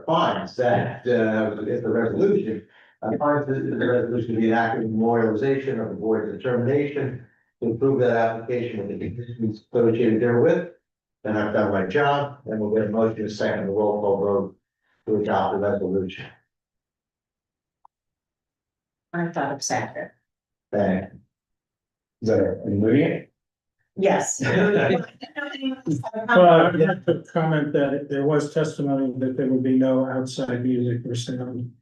finds that, if the resolution finds the resolution to be an act of memorialization of the board's determination to approve that application with the conditions associated therewith, then I've done my job, and we'll get a motion to second the roll call vote to adopt the resolution. I thought of Saturday. Thank Is that a moving it? Yes. Well, I'd like to comment that there was testimony that there would be no outside music or sound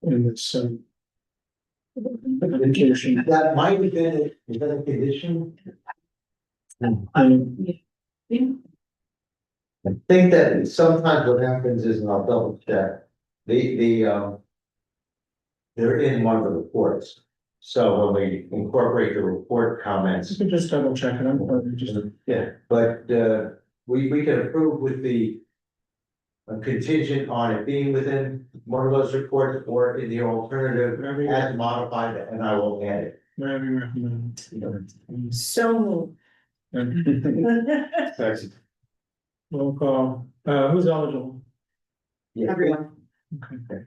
in this, application. That might have been a condition. I think that sometimes what happens is, and I'll double check, they're in one of the reports. So when we incorporate the report comments, You can just double check it, I'm probably just. yeah, but, we can approve with the contingent on it being within one of those reports or in the alternative Whatever you as modified, and I will add it. whatever you recommend. So Excellent. Roll call, who's eligible? Yeah. Everyone, Okay.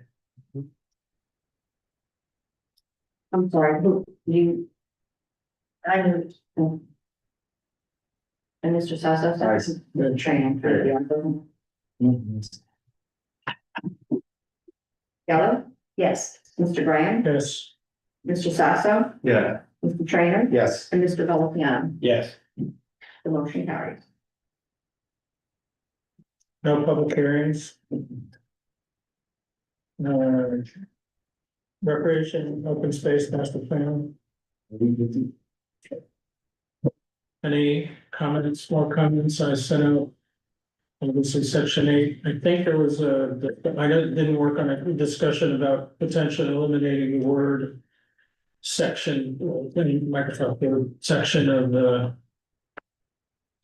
I'm sorry, who, you? I moved. And Mr. Sasso, the training for the other. Geller, yes, Mr. Graham, Yes, Mr. Sasso, Yeah. Mr. Trainer, Yes. and Mr. Volapiano. Yes. The motion carries. no public hearings. Recreation, open space, master plan, any comments, more comments, I sent out. Obviously, section 8, I think there was didn't work on a discussion about potentially eliminating the word. Section, in Microsoft, Word section of the.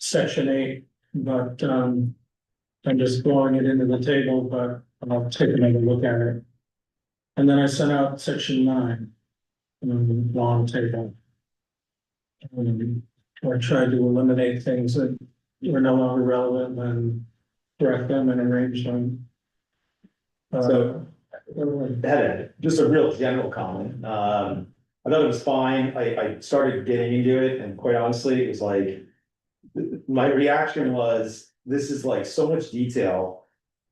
Section 8, but I'm just blowing it into the table, but I'll take another look at it. And then I sent out section 9. Long table. I tried to eliminate things that were no longer relevant and correct them and arrange them. So- Just a real general comment. I thought it was fine. I started getting into it, and quite honestly, it was like. My reaction was, this is like so much detail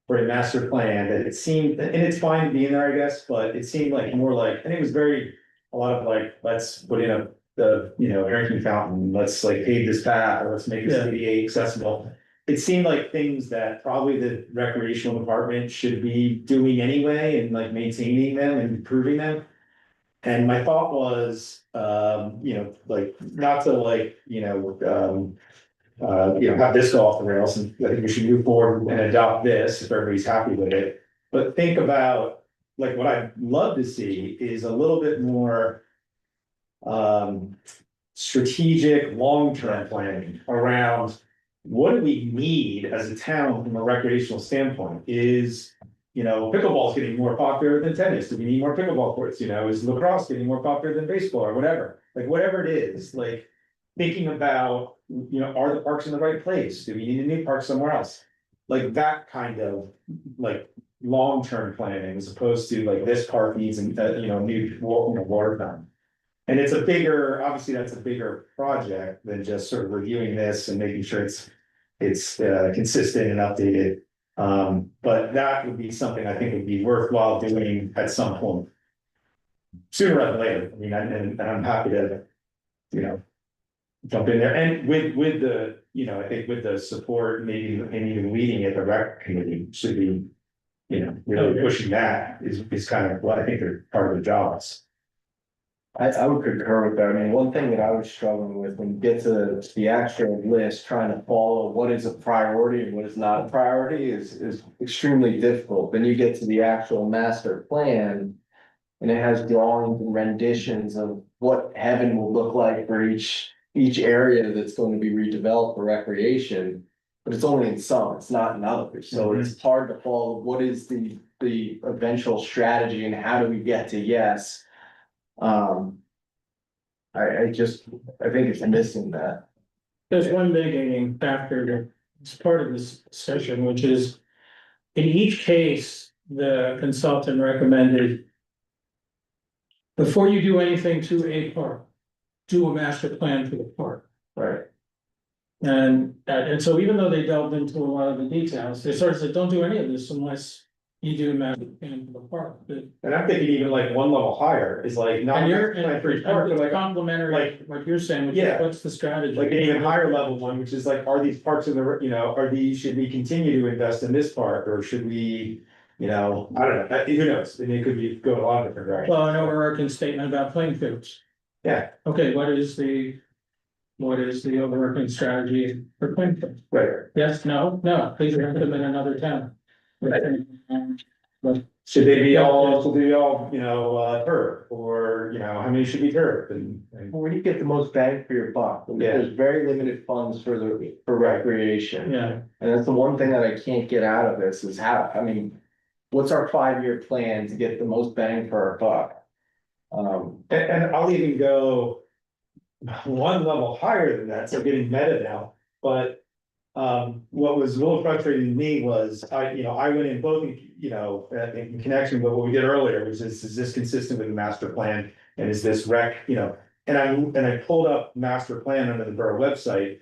for a master plan that it seemed, and it's fine being there, I guess, but it seemed like more like, and it was a lot of like, let's put in the drinking fountain, let's like pave this path, or let's make this ADA accessible. It seemed like things that probably the recreational department should be doing anyway, and like maintaining them and improving them. And my thought was, like, not to like, have this go off the rails, and I think we should move forward and adopt this if everybody's happy with it. But think about, like, what I'd love to see is a little bit more strategic, long-term planning around what do we need as a town from a recreational standpoint? Is, pickleball is getting more popular than tennis? Do we need more pickleball courts? Is lacrosse getting more popular than baseball or whatever? Like, whatever it is, like, thinking about, are the parks in the right place? Do we need a new park somewhere else? Like that kind of, like, long-term planning as opposed to like this park needs, new water fountain. And it's a bigger, obviously, that's a bigger project than just sort of reviewing this and making sure it's consistent and updated. But that would be something I think would be worthwhile doing at some point. Sooner rather than later, I mean, and I'm happy to, jump in there, and with the, I think with the support, maybe, and even leading it, the rec committee should be. Really pushing that is kind of what I think are part of the jobs. I would concur with that. I mean, one thing that I was struggling with when you get to the actual list, trying to follow what is a priority and what is not a priority is extremely difficult. Then you get to the actual master plan. And it has drawings and renditions of what heaven will look like for each area that's going to be redeveloped for recreation. But it's only in some, it's not in others, so it's hard to follow what is the eventual strategy and how do we get to yes? I think it's missing that. There's one mitigating factor that's part of this session, which is in each case, the consultant recommended before you do anything to a park, do a master plan for the park. Right. And so even though they delved into a lot of the details, they sort of said, don't do any of this unless you do a master plan for the park. And I'm thinking even like one level higher is like not. And you're, plan for each park, but it's like, complimentary, like you're saying, which is Yeah. what's the strategy? like an even higher level one, which is like, are these parks in the, should we continue to invest in this park, or should we? I don't know, who knows, and it could be go a lot of different directions. Well, an overarching statement about playing fields. Yeah. Okay, what is the overarching strategy for playing fields? Right. Yes, no, please rent them in another town. But Should they be all, turf, or, how many should be turf, and. Where do you get the most bang for your buck? Yeah. There's very limited funds for recreation. yeah, And that's the one thing that I can't get out of this is what's our 5-year plan to get the most bang for our buck? And I'll even go one level higher than that, so getting meta now, but. What was a little frustrating to me was, I went in both, in connection with what we did earlier, which is this consistent with the master plan? And is this rec, and I pulled up master plan under the borough website.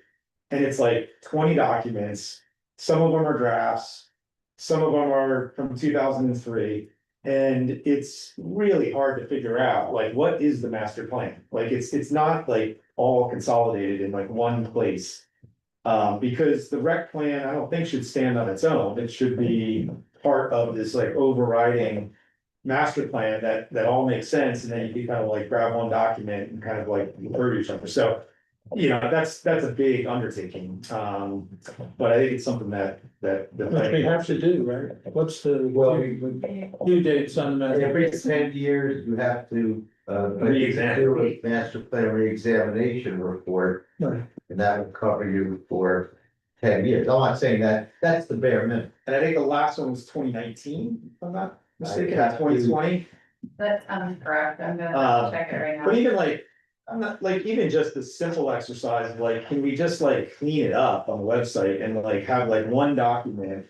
And it's like 20 documents, some of them are drafts, some of them are from 2003. And it's really hard to figure out, like, what is the master plan? Like, it's not like all consolidated in like one place. Because the rec plan, I don't think should stand on its own, it should be part of this like overriding. Master plan that all makes sense, and then you can kind of like grab one document and kind of like refer to each other, so. That's a big undertaking, but I think it's something that. which we have to do, right? What's the due dates on the Every master? 10 years, you have to, Re-examine. do a master plan reexamination report, Right. and that would cover you for 10 years. I'm not saying that, that's the bare minimum. And I think the last one was 2019, if I'm not mistaken, I have to- 2020. That sounds correct, I'm gonna check it right now. But even like, I'm not, like, even just the simple exercise, of like, can we just like clean it up on the website and like have like one document?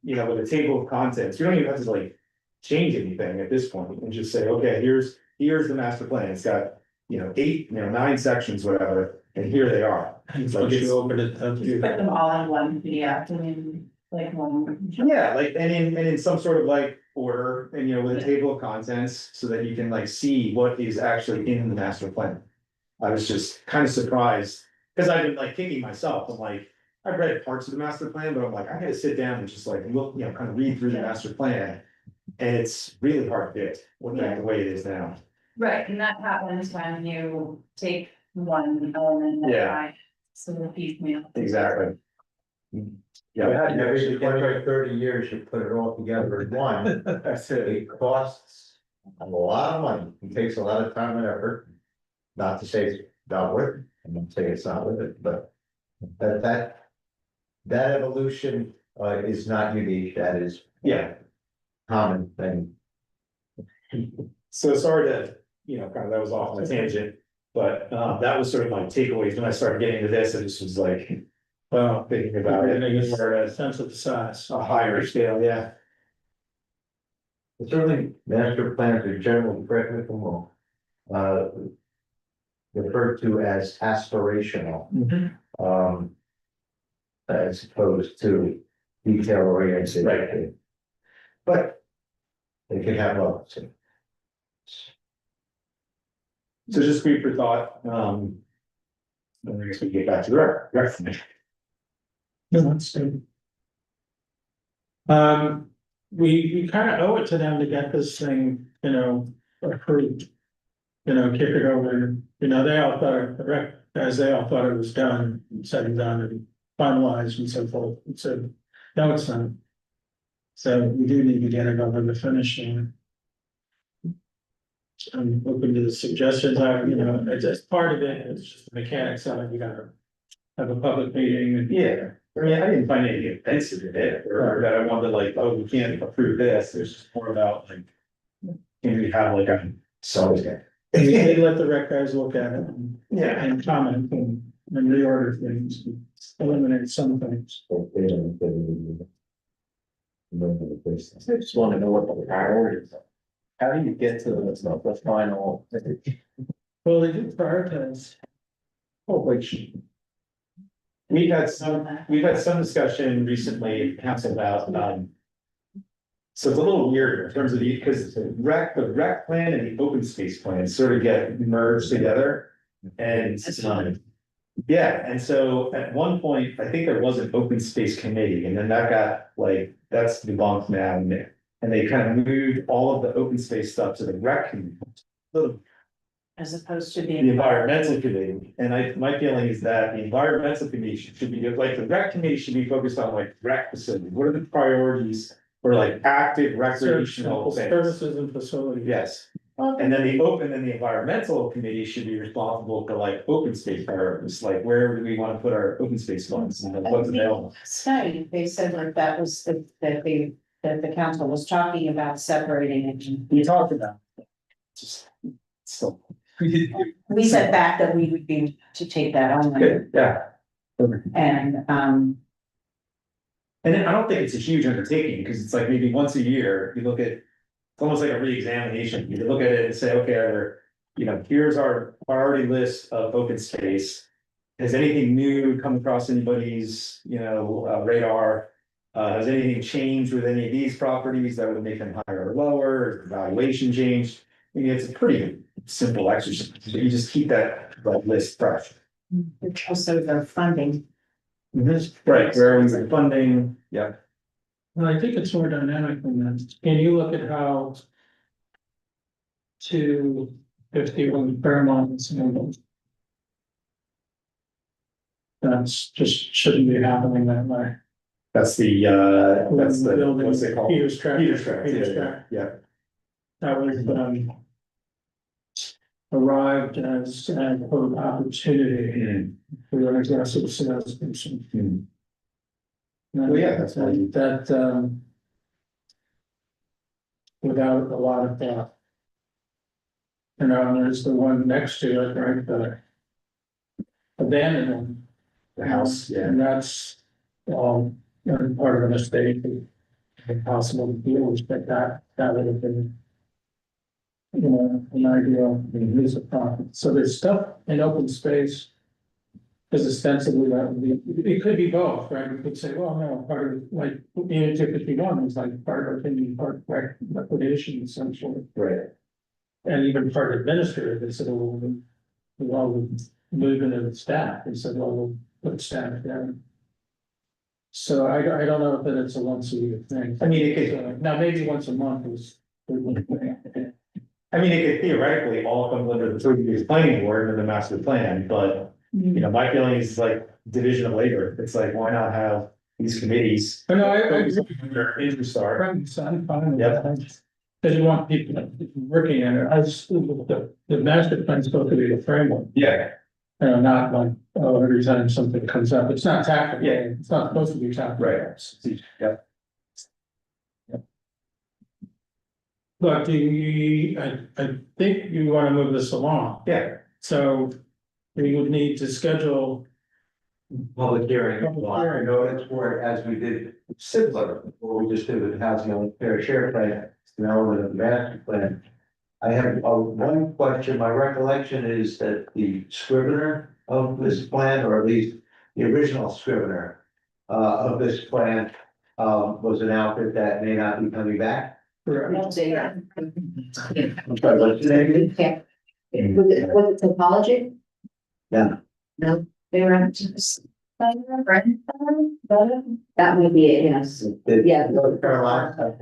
With a table of contents, you don't even have to like change anything at this point, and just say, okay, here's the master plan, it's got. 9 sections, whatever, and here they are. It's like, Once you it's, open it, Put them all in one PDF, I mean, like one. yeah, like, and in some sort of like order, and with a table of contents, so that you can like see what is actually in the master plan. I was just kind of surprised, because I've been like kicking myself, I'm like, I've read parts of the master plan, but I'm like, I gotta sit down and just like look, kind of read through the master plan. And it's really hard to get, the way it is now. Right, and that happens when you take one element. Yeah. So the piecemeal. Exactly. Yeah, Every 20 or 30 years, you put it all together in one. that's it. It costs a lot of money, it takes a lot of time and effort. Not to say it's not worth it, I'm not saying it's not worth it, but that evolution is not unique, that is Yeah, common thing. so sorry to, kind of, that was off on a tangent. But, that was sort of my takeaways when I started getting into this, I just was like, well, thinking about We're gonna it get more a as sense of the size. a higher scale, yeah. Certainly, master plans are generally, correct me if I'm wrong, uh, referred to as aspirational, as opposed to detail oriented. Right. But they can have levels. So just food for thought, then I guess we get back to the rec. No, that's good. We kind of owe it to them to get this thing, approved. Kick it over, they all thought, the rec, as they all thought it was done, said and done and finalized and so forth, and so, no, it's not. So we do need to get it over the finish line. I'm open to the suggestions, it's just part of it, it's just the mechanics of it, you gotta have a public meeting and. Yeah, I mean, I didn't find anything offensive in it, or that I wanted like, oh, we can't approve this, there's just more about like. Can we have like a, so, We did let the rec guys look at it yeah, and comment and reorder things, eliminate some things. I just wanna know what the priorities are. How do you get to the final? Well, they did prioritize. oh, like. We've had some discussion recently, at council about, so it's a little weird in terms of because the rec plan and the open space plan sort of get merged together. And, yeah, and so at one point, I think there was an open space committee, and then that got like, that's debunked now. And they kind of moved all of the open space stuff to the rec committee. As opposed to The environmental committee, and my feeling is that the environmental committee should be, like, the rec committee should be focused on like rec facilities, what are the priorities? For like active recreational things? Services and facilities. Yes, and then the environmental committee should be responsible for like open space priorities, like where do we want to put our open space funds and then what's available? study, they said like that was that the council was talking about separating it. We talked about. Just still. We said back that we would be to take that on. Good, yeah. And, And then I don't think it's a huge undertaking, because it's like maybe once a year, you look at, it's almost like a reexamination, you look at it and say, okay, here's our priority list of open space. Has anything new come across anybody's, radar? Has anything changed with any of these properties that would make them higher or lower, evaluation changed? I mean, it's a pretty simple exercise, you just keep that list fresh. also the funding. Right, where is the funding? Yeah. Well, I think it's more dynamic than that. Can you look at how 251 Fairmont is handled? That's just shouldn't be happening that way. That's the, Building what's it called? Peter's Track. Peter's Track, Peter's yeah, Track. yeah. That was, arrived as an opportunity for an aggressive salesperson. Well, yeah, that's why you- without a lot of thought. And there's the one next to it, right, the abandoned The house, yeah. and that's part of a mistake. Impossible to deal with, but that would have been. An ideal use of profit. So there's stuff in open space. Because ostensibly that would be, it could be both, right? We could say, well, no, part of like, in 251 is like part of opinion, part of liquidation essentially. Right. And even part administrative, they said, well, we'll move into the staff, they said, well, we'll put staff down. So I don't know if it's a once a year thing. I mean, it could, Now, maybe once a month is. I mean, it could theoretically all come under the 30 years planning board and the master plan, but, my feeling is like division of labor. It's like, why not have these committees? But no, I Interest are. I'm fine with Yep. that. Because you want people working in it, the master plan's supposed to be the framework, Yeah, not like, oh, every time something comes up, it's not tactical. Yeah. It's not supposed to be tactical. right. Yeah. But I think you wanna move this along. Yeah, So we would need to schedule, Public hearing, Public well, hearing. notice for it as we did similar, what we just did with the housing on fair share plan, now with the master plan. I have one question, my recollection is that the scrivener of this plan, or at least the original scrivener of this plan, was an outfit that may not be coming back. Was it I'm sorry, what's the name? topology? Yeah. No, they were. That would be it, yes. Yeah. North Carolina.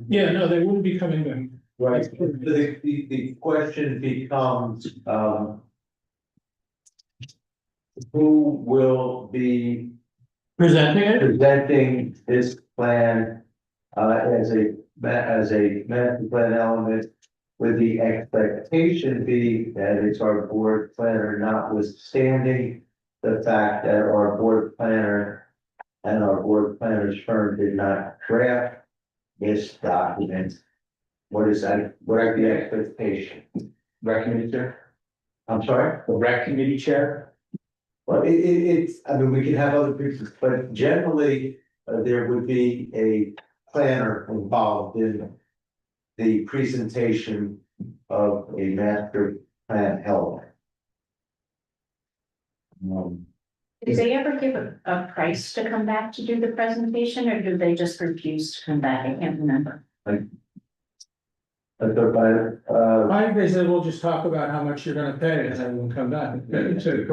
yeah, no, they wouldn't be coming back. Right, the question becomes, who will be Presenting it? presenting this plan, as a master plan element, with the expectation be that it's our board planner, notwithstanding the fact that our board planner and our board planner's firm did not draft this document. What is that? What are the expectations? Rec committee chair, I'm sorry? the rec committee chair. Well, it's, I mean, we can have other people, but generally, there would be a planner involved in the presentation of a master plan element. Did they ever give a price to come back to do the presentation, or do they just refuse to come back? I can't remember. I I think they said, we'll just talk about how much you're gonna pay and then we'll come back. Is it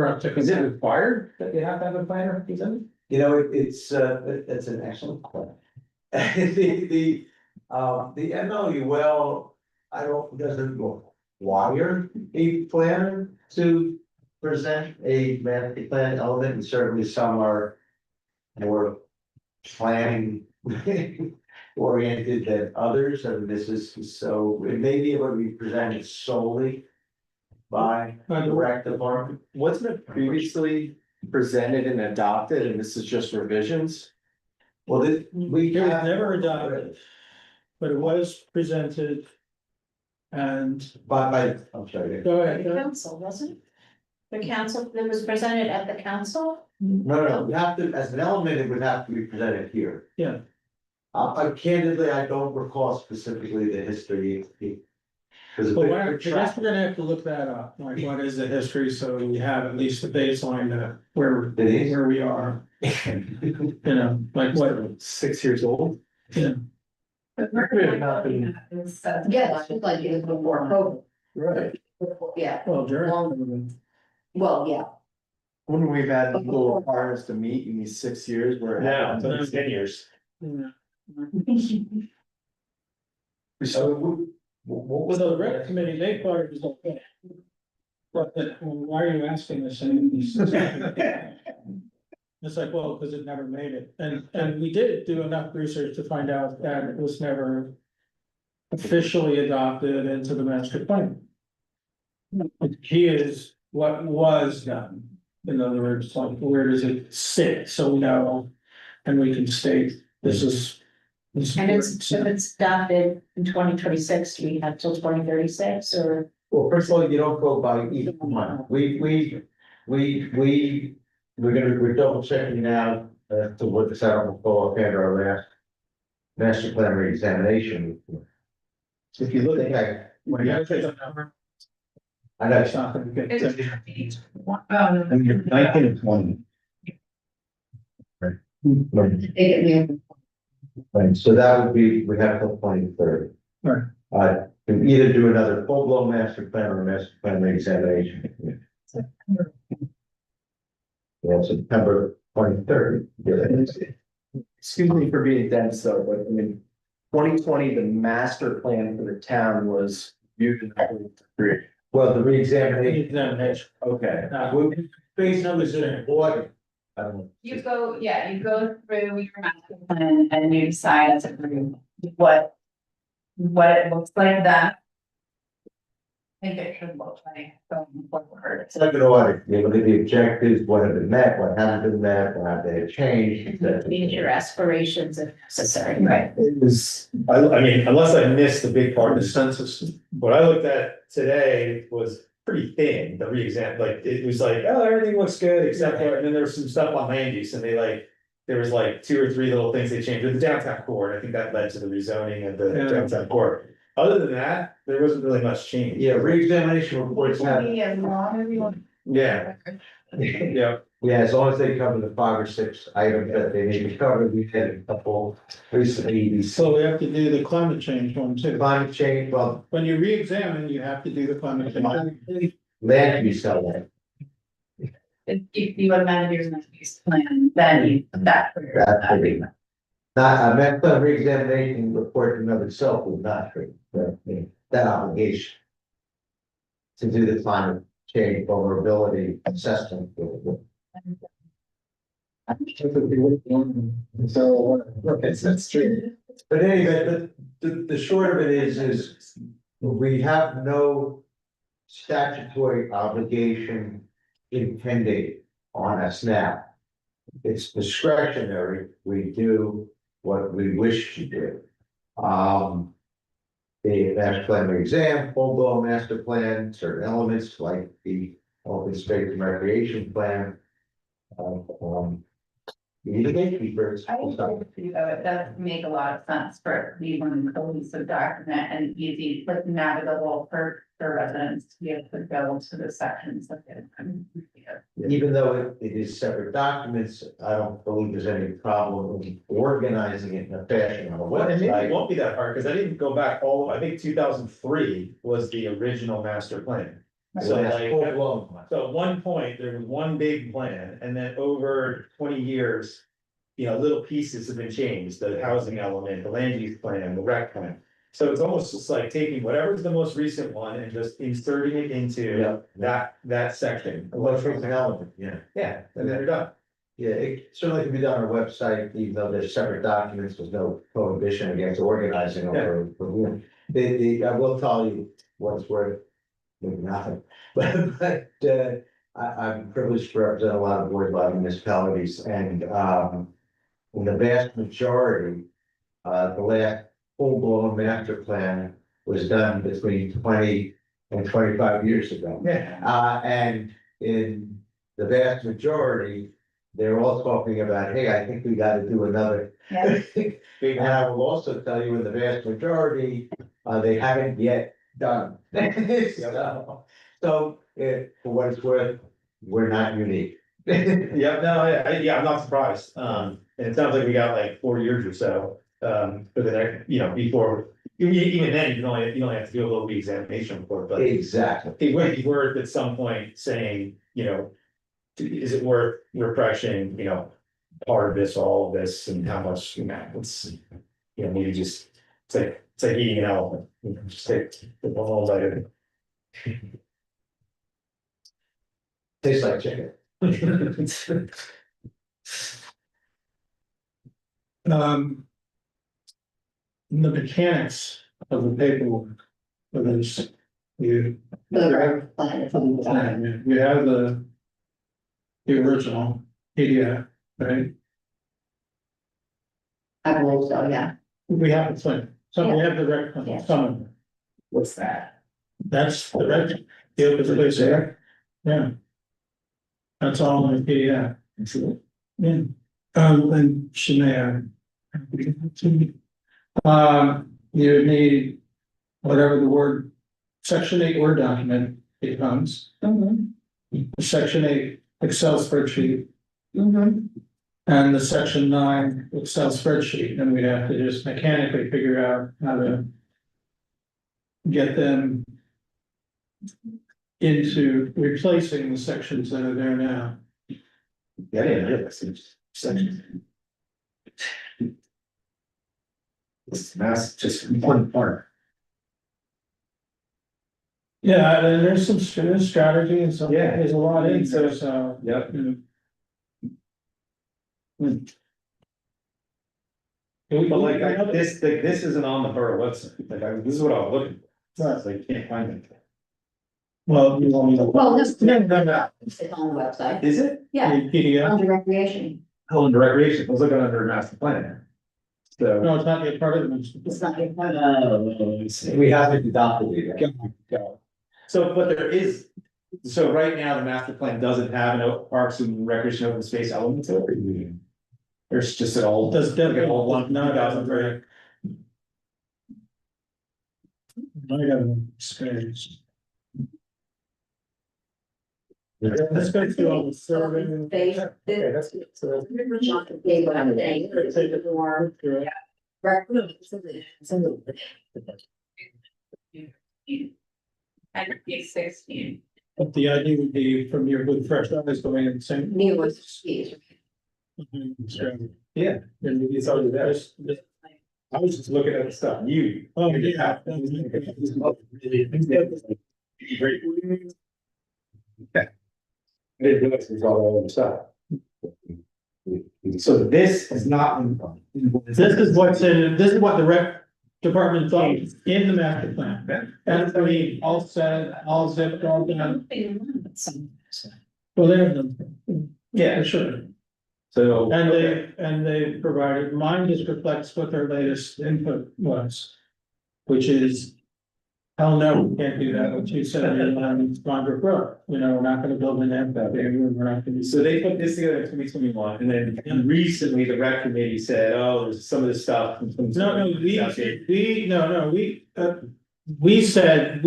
required that you have to have a planner presented? you know, it's an excellent question. The MLUL, doesn't require a planner to present a master plan element, and certainly some are more planning oriented than others, and this is, so it may be able to be presented solely by the rec department. Wasn't it previously presented and adopted, and this is just revisions? Well, we It was have. never adopted, but it was presented. And, I'm sorry. go ahead, The go ahead. council, wasn't it? The council, that was presented at the council? No, we have to, as an element, it would have to be presented here. Yeah. Candidly, I don't recall specifically the history. Because But I guess we're gonna have to look that up, like what is the history, so we have at least a baseline to where we are. You know, like what, 6 years old? yeah, Yeah, it's like it was before COVID. Right. Yeah, well, during. well, yeah. Wouldn't we've had little requirements to meet in these 6 years where? Yeah, it's 10 years. Yeah. So, what was So the rec committee, they thought it was okay. But then, well, why are you asking this? And it's like, well, because it never made it, and we did do enough research to find out that it was never officially adopted into the master plan. He is what was done, in other words, like, where does it sit, so we know, and we can state, this is. And if it's adopted in 2026, do we have till 2036 or? Well, first of all, you don't go by each one. We're double checking now, to what the settlement fall under our last master plan reexamination. If you look at, When you take a number, I know, it's not gonna get. I mean, 19 and 20. Right, so that would be, we have till 2030. Right. Can either do another full-blown master plan or a master plan reexamination. Well, September 2030. Excuse me for being dense though, but I mean, 2020, the master plan for the town was viewed in 2023. Well, the reexamination, Examination. Okay. based on this in order. I don't know. You go through your master plan and you decide as a group what it looks like then. I think it should look like going forward. It's like an audit, you look at the objectives, what have been met, what haven't been met, what have they changed. Meet your aspirations if necessary. Right. It was, I mean, unless I missed the big part of the census, what I looked at today was pretty thin, the re-exam, like, it was like, oh, everything looks good, except for, and then there was some stuff on land use, and they like. There was like 2 or 3 little things they changed with the downtown core, and I think that led to the rezoning of the Yeah. downtown core. Other than that, there wasn't really much change. Yeah, reexamination reports have, Yeah, yeah, yeah, as long as they cover the 5 or 6 items that they need to cover, we had a couple recently. So we have to do the climate change one too. Climate change, well, When you re-examine, you have to do the climate change. land use element, If you amend your land use plan, then you, that. that's pretty. Not, I meant the reexamination report in and of itself was not true, but that obligation. To do the climate change vulnerability assessment. That's true. But anyway, the short of it is we have no statutory obligation impending on us now. It's discretionary, we do what we wish to do. The master plan exam, full-blown master plan, certain elements like the open space and recreation plan. You need a gatekeeper. I agree with you, though, it does make a lot of sense for it to be one cohesive document and easy, like navigable for residents to be able to go to the sections of it. Even though it is separate documents, I don't believe there's any problem with organizing it in a fashion on a well, and maybe it website. won't be that hard, because I didn't go back I think 2003 was the original master plan. So That's like, full-blown one. so at one point, there was one big plan, and then over 20 years. Little pieces have been changed, the housing element, the land use plan, the rec plan. So it's almost just like taking whatever's the most recent one and just inserting it into that section. What's the element, yeah. Yeah, and then you're done. Yeah, it certainly can be done on our website, even though there's separate documents, there's no prohibition against organizing over. I will tell you what's worth, maybe nothing, but I'm privileged to represent a lot of boards, a lot of municipalities, and in the vast majority, the last full-blown master plan was done between 20 and 25 years ago. Yeah. And in the vast majority, they're all talking about, hey, I think we gotta do another. Yeah. And I will also tell you, in the vast majority, they haven't yet done. So, for what it's worth, we're not unique. Yeah, no, I'm not surprised. And it sounds like we got like 4 years or so, for the next, before, even then, you only have to do a little re-examination report, but. Exactly. It would be worth at some point saying, is it worth refreshing, part of this, all of this, and how much, it's. Maybe just, it's like eating an elephant, just take the whole item. Tastes like chicken. The mechanics of the paperwork for this, you For the road plan, it's on the back. you have the original PDF, right? I believe so, yeah. We have the plan, so we have the rec plan, Yeah. some of them. What's that? That's the rec, the open space there, yeah. That's all in the PDF. Yeah, and Shania. You need whatever the word, section 8 Word document becomes. Section 8 Excel spreadsheet. And the section 9 Excel spreadsheet, and we'd have to just mechanically figure out how to get them into replacing the sections that are there now. Yeah, section. That's just one part. Yeah, and there's some strategy and some, Yeah. there's a lot in there, so. Yep. But like, this isn't on the borough website, this is what I was looking for, it's like, can't find it. Well, you want me to. Well, just, No. it's on the website, Is it? yeah, PDF, under recreation, Oh, under recreation, I was looking under master plan. So. no, it's not yet part of it. it's not your. We haven't adopted it yet. So, but there is, so right now, the master plan doesn't have an parks and recreation open space element to it. There's just an old. Does definitely like an old one, not have a 2003. Might have space. Let's go through all the survey. They, Okay, the, that's good. So they were saying, for And it's 16. But the idea would be from your good fresh eyes going and saying. new fees. Yeah, and it's already there. I was just looking at the stuff, you. Oh, yeah. Great. Okay. I didn't realize it was all over stuff. So this is not. This is what's in, this is what the rec department thought was in the master plan. And we all said, all zipped, all done. Well, they're the, Yeah, sure. so. And they provided, mine just reflects what their latest input was. Which is, hell no, we can't do that, what you said, on Brook, you know, we're not gonna build an amphitheater, we're not gonna. So they put this together in 2021, and then recently the rec committee said, oh, there's some of this stuff. No, we said,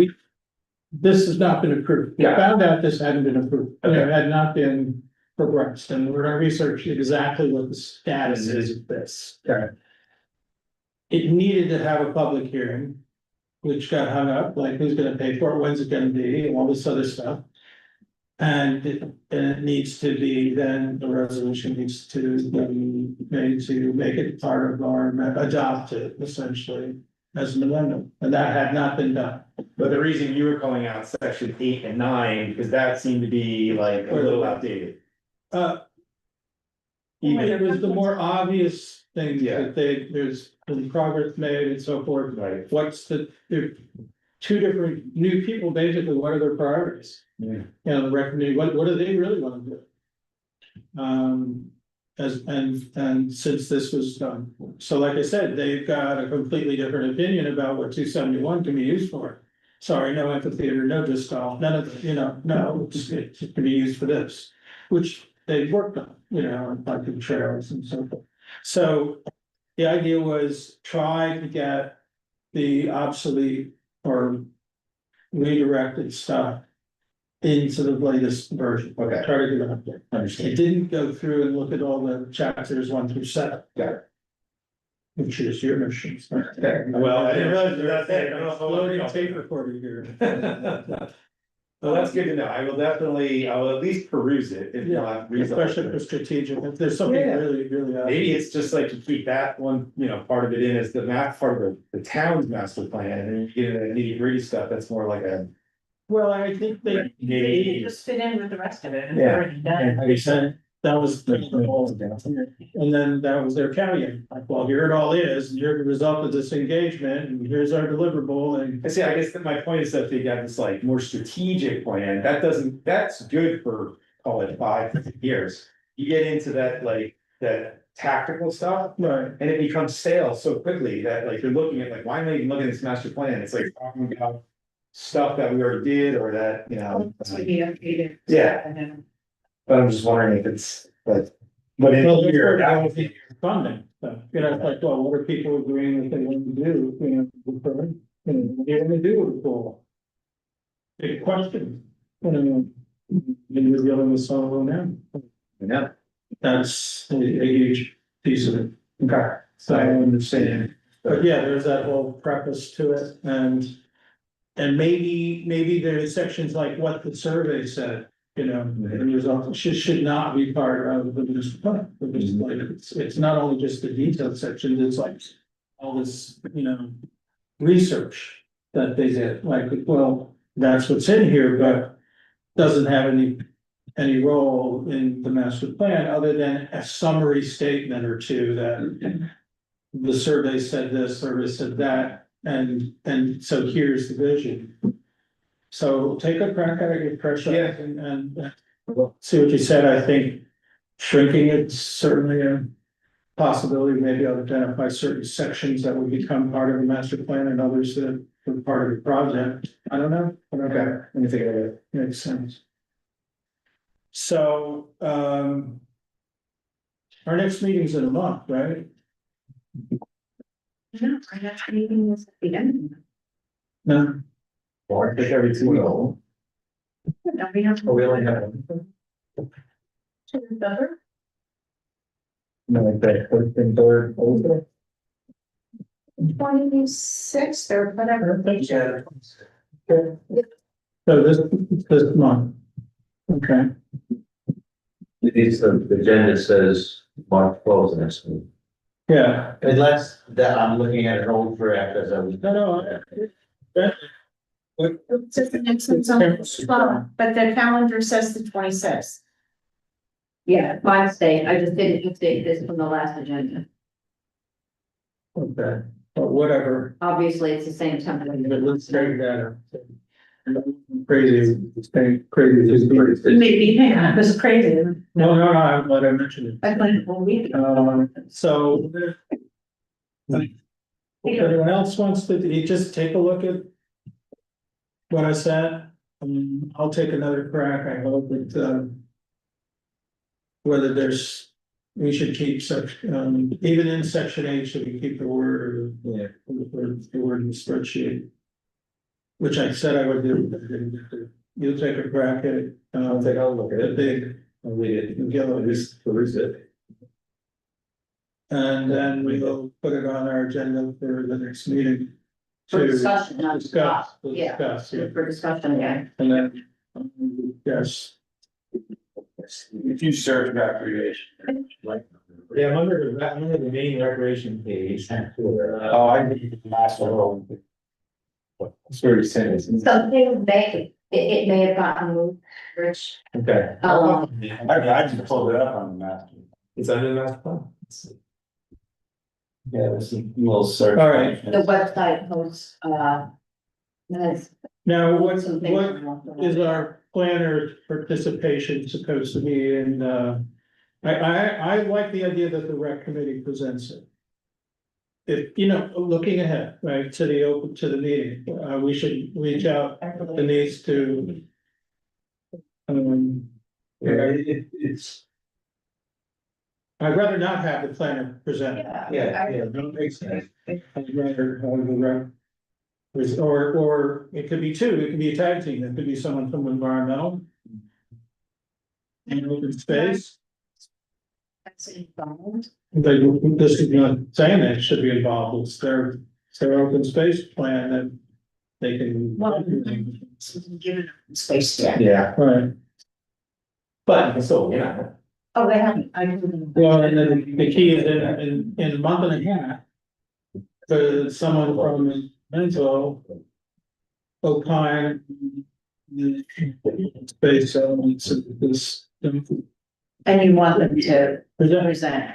this has not been approved. We Yeah. found out this hadn't been approved, Okay. it had not been progressed, and we're gonna research exactly what the status is of this. Okay. It needed to have a public hearing, which got hung up, like who's gonna pay for it, when's it gonna be, and all this other stuff. And it needs to be, then the resolution needs to be made to make it part of our, adopt it essentially as an amendment, and that had not been done. But the reason you were calling out section 8 and 9, because that seemed to be like a little outdated. It was the more obvious things Yeah. that there's been progress made and so forth. Right. There two different new people, basically, what are their priorities? Yeah. You know, the rec committee, what do they really want to do? And since this was done, so like I said, they've got a completely different opinion about what 271 can be used for. Sorry, no amphitheater, no disc golf, none of the, no, it can be used for this, which they worked on, and like the trails and so forth. So the idea was try to get the obsolete or redirected stuff into the latest version. Okay. Try to do that. It Understand. didn't go through and look at all the chapters 1 through 7. Got it. Which is your mission. Okay. Well, I didn't realize you were that big. I don't know if I wanna Floating go. tape recorder here. Well, that's good to know. I will at least peruse it, if not. read the whole Especially for thing. strategic, if there's something Yeah. really. Maybe it's just like to keep that one, part of it in as the map, part of the town's master plan, and then you get into the nitty gritty stuff, that's more like a. Well, I think they. Maybe. Just fit in with the rest of it. and Yeah. already done. Like I said, that was the whole, and then that was their caveat, like, well, here it all is, and you're the result of this engagement, and here's our deliverable, and. I see, I guess that my point is that they got this like more strategic plan, that's good for, call it 5 years. You get into that, like, that tactical stuff, Right. and it becomes stale so quickly that like you're looking at like, why am I even looking at this master plan? It's like talking about stuff that we already did or that, It's gonna be updated. Yeah. And then- but I'm just wondering if it's, but in Well, here, that would be funding, so, it's like, well, what are people agreeing that they want to do, what are they gonna do with the pool? Big question, and you're dealing with someone now, yeah, that's a huge piece of it. okay. So I understand, but yeah, there's that whole preface to it, and maybe there's sections like what the survey said, the results should not be part of the municipal plan. Because like, it's not only just the detailed sections, it's like all this, research that they did, like, well, that's what's in here, but doesn't have any role in the master plan, other than a summary statement or two that the survey said this, survey said that, and so here's the vision. So take a crack at it, get fresh eyes and see what you said. I think shrinking it's certainly a possibility, maybe I'll identify certain sections that would become part of the master plan and others that for part of the project, I don't know. Okay, let me think of it. Makes sense. So, our next meeting's in a month, right? No, our next meeting is at the end. No, Or I think every 2 years. Don't we have? Oh, we only have one. No, like that, first and third, over. 26th or whatever. Yeah. so this month. Okay, The agenda says March 12th next week. yeah, Unless that I'm looking at an old draft as I was. no, It says the next one's on the 12th, but the calendar says the 26th. Yeah, my mistake, I just didn't update this from the last agenda. okay, but whatever, Obviously, it's the same template. but let's take that. Crazy, it's crazy. Maybe, yeah, it was crazy. No, I'm glad I mentioned it. I went a week. So. If anyone else wants to, you just take a look at. What I said, I'll take another crack, I hope that, whether there's, we should keep such, even in section 8, should we keep the word, Yeah. the word in the spreadsheet? Which I said I would do, but I didn't get to. You'll take a crack at it, I'll take a look at the it. big, I'll read it. yellow. Peruse it. And then we'll put it on our agenda for the next meeting. For to discussion, not Discuss, Yeah. discuss, yeah, For discussion, yeah. and then, yes. If you search recreation. Yeah, I'm under the main recreation page. Oh, I need the last one. It's very sentence. Something it may have gotten moved, Rich. Okay. I just pulled it up on the master. It's under the master plan. Yeah, there's a little search. All right. The website hosts, has Now, what some things. what is our planner participation supposed to be in, I like the idea that the rec committee presents it. If, looking ahead, right, to the meeting, we should reach out to these to. It's. I'd rather not have the planner present it. Yeah, don't make sense. I'd rather have the rec. Or it could be two, it could be a tag team, it could be someone from environmental. And open space. That's involved. This is not saying that it should be involved, it's their open space plan that they can. Well, given space, yeah. Yeah, Right, But still, yeah. Oh, they haven't, well, and then the key is in a month and a half. Someone from Menzo. Opine. The space elements of this. and you want them to Present. present.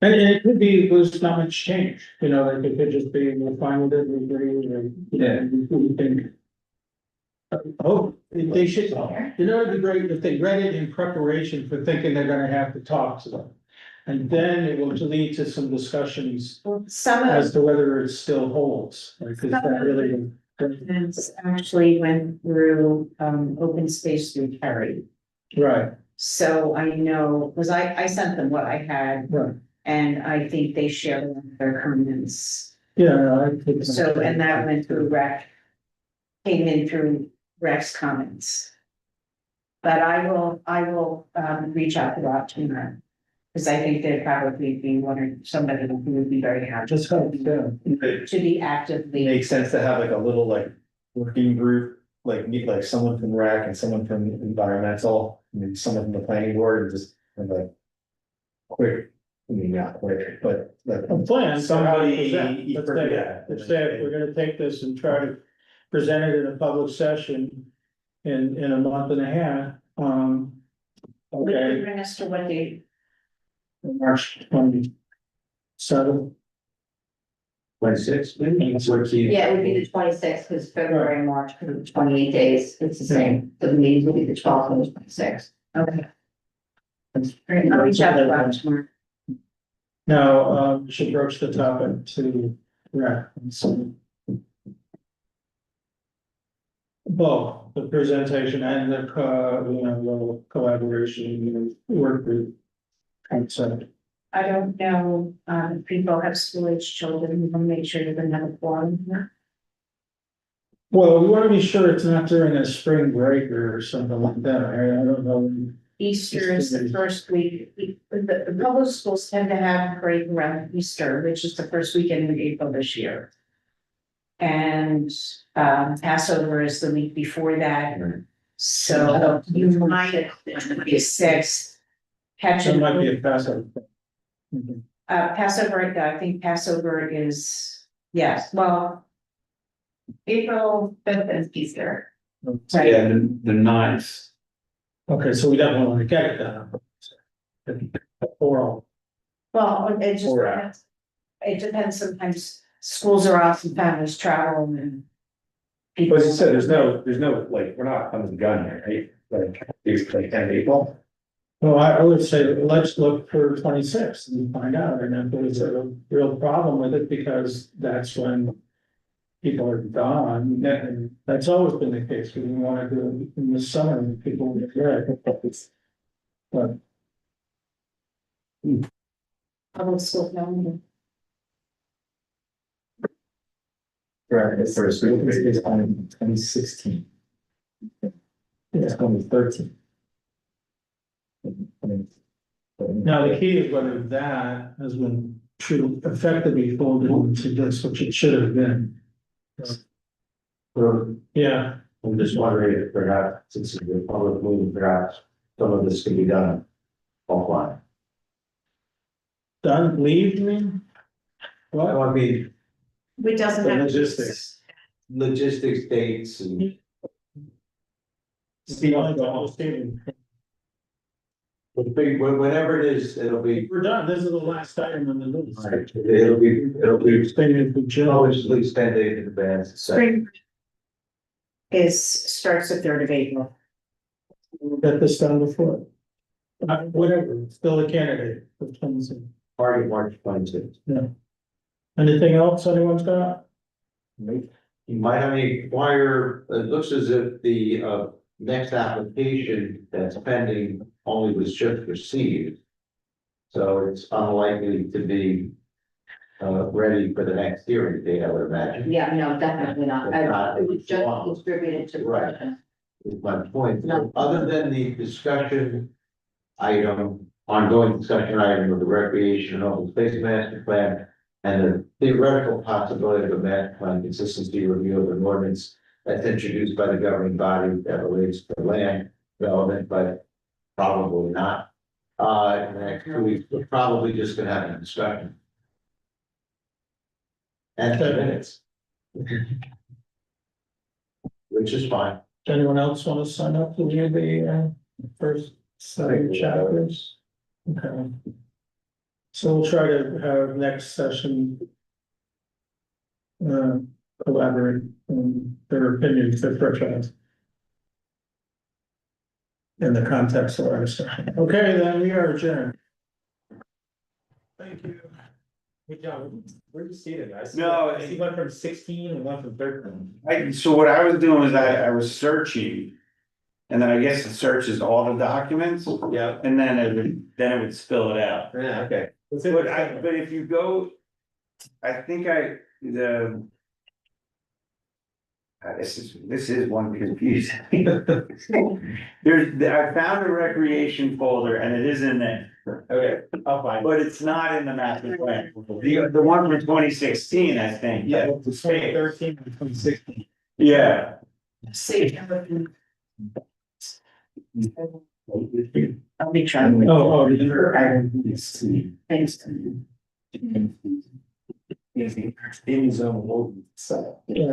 And it could be, there's not much change, like it could just be, we're fine with it, we agree, we think. Oh, they should, it'd be great if they read it in preparation for thinking they're gonna have to talk to them. And then it will lead to some discussions Some of as to whether it still holds, like, is that really? them actually went through, open space through Terry. Right, So I know, because I sent them what I had, right, and I think they shared their comments. yeah, I think. So, and that went through rec, came in through rec's comments. But I will reach out to Rob tomorrow, because I think there'd probably be one or somebody who would be very happy Just hope, yeah. to be actively. makes sense to have like a little like working group, like meet like someone from rec and someone from environmental, and someone from the planning board, and just kind of like. Quick, I mean, not quick, but like. A plan. for how to Somebody. present. Let's say if we're gonna take this and try to present it in a public session in a month and a half, Would you okay, bring us to what they, March 27th. 26, maybe? That's what you. Yeah, it would be the 26th, because February, March, 28 days, it's the same, so the meetings will be the 12th and the 26th. okay. I'll reach out to Rob tomorrow. Now, we should broach the topic to rec, and so both the presentation and the the collaboration, work group concept. I don't know, if people have school age children, we want to make sure they're gonna have a forum here. Well, we want to be sure it's not during a spring break or something like that. I don't know. Easter is the first week, the public schools tend to have a break around Easter, which is the first weekend in April this year. And Passover is the week before that, so you might be sixth. Catch It might be it, a Passover. Passover, I think Passover is, yes, well, April 5th is Easter. right, Yeah, the ninth. Okay, so we definitely want to get it done. Oral. well, it just Or out. depends. It depends, sometimes schools are off and families travel and. But as you said, there's no, like, we're not under the gun here, right? Like, it's like 10 people. Well, I would say, let's look for 26th and find out, and if there's a real problem with it, because that's when people are gone, and that's always been the case, we didn't want to do it in the summer, when people get there. But Public school calendar. Right, it's first week, it's on 2016. It's going to be 13. now the key is whether that has been true effectively folded into this, which it should have been. Yeah, I'm just wondering if perhaps, since it's a public meeting, perhaps some of this can be done offline. done, leave me? What? I mean, It doesn't the have. logistics dates and. Whenever it is, it'll be, We're done, this is the last item on the list. it'll be Staying for Jill. always at least 10 days in advance. Spring. Starts the 3rd of April. We'll get this done before. Whatever, still a candidate for Clemson. Target March 26th. Anything else anyone's got? You might have to inquire, it looks as if the next application that's pending only was just received. So it's unlikely to be ready for the next hearing date, I would imagine. Yeah, no, definitely not. It was just distributed to. Right. Is my point. No. Other than the discussion item, ongoing discussion item of the recreation and open space master plan, and the theoretical possibility of a master plan consistency review of an ordinance that's introduced by the governing body that relates to land development, but probably not. In the next 2 weeks, we're probably just gonna have a discussion. And 10 minutes. Which is fine. Anyone else want to sign up to read the first seven chapters? Okay. So we'll try to have next session. Collaborate on their opinions, their preference. In the context of our discussion. Okay, then we are adjourned. Thank you. Good job. Where did you see it, guys? No, I see one from 16 and one from 13. So what I was doing was I was searching. And then I guess it searches all the documents, Yeah. and then it would spill it out. Yeah, okay. But if you go, I think this is one confusing. I found a recreation folder and it is in there. Okay, I'll find it. But it's not in the master plan. The one from 2016, I think. Yeah, it's 2013 and 2016. Yeah. See. I'll be trying. Oh, Thanks. In his own world, so. yeah.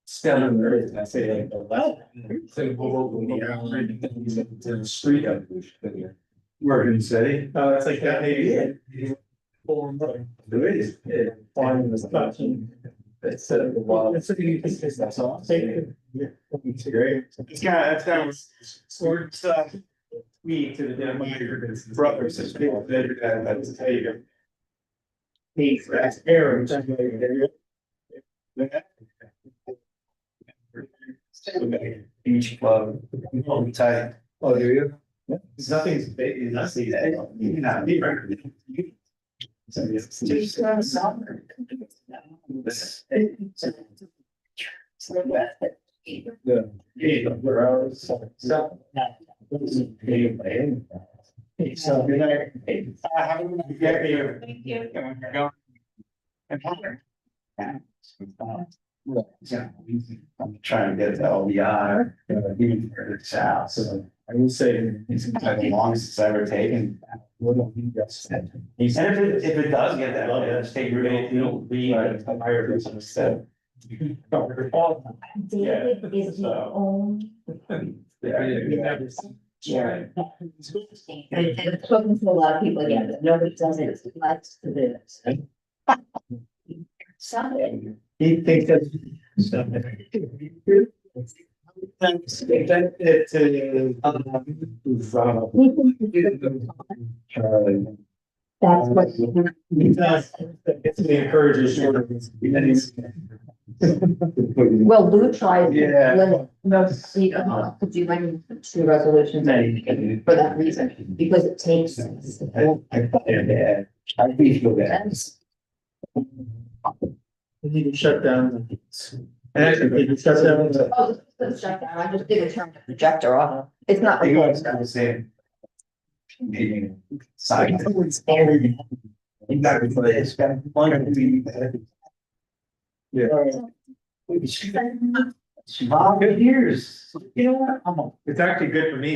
Stand on the earth, and I say like the left. Say, the street up. Oregon City. Oh, that's like that, maybe. There is. Finding this option. That's set up a while. That's awesome. It's great. It's kind of sort of me to the brothers and people that tell you. He's Aaron. Beach club, tight. Oh, do you? Nothing's big, nothing that, you know, So, good night. Have a good day. Thank you. I'm trying to get to LBI, even further south, so I will say it's been the longest it's ever taken. And if it does get that, let's take your, it'll be a higher business step. David is the only. Yeah. And I've spoken to a lot of people, yeah, but nobody does it, likes to do it. Something. He thinks that's. Charlie. That's what. It's the encourages. Well, Lou tried. Yeah. Could you like two resolutions for that reason, because it takes. I feel bad. We need to shut down. And actually, we can shut down. Oh, let's shut down. I just didn't turn the projector off. It's not. You guys got the same. Meeting. Side. You got to play. It's got one. Yeah. Good years. You know what? It's actually good for me.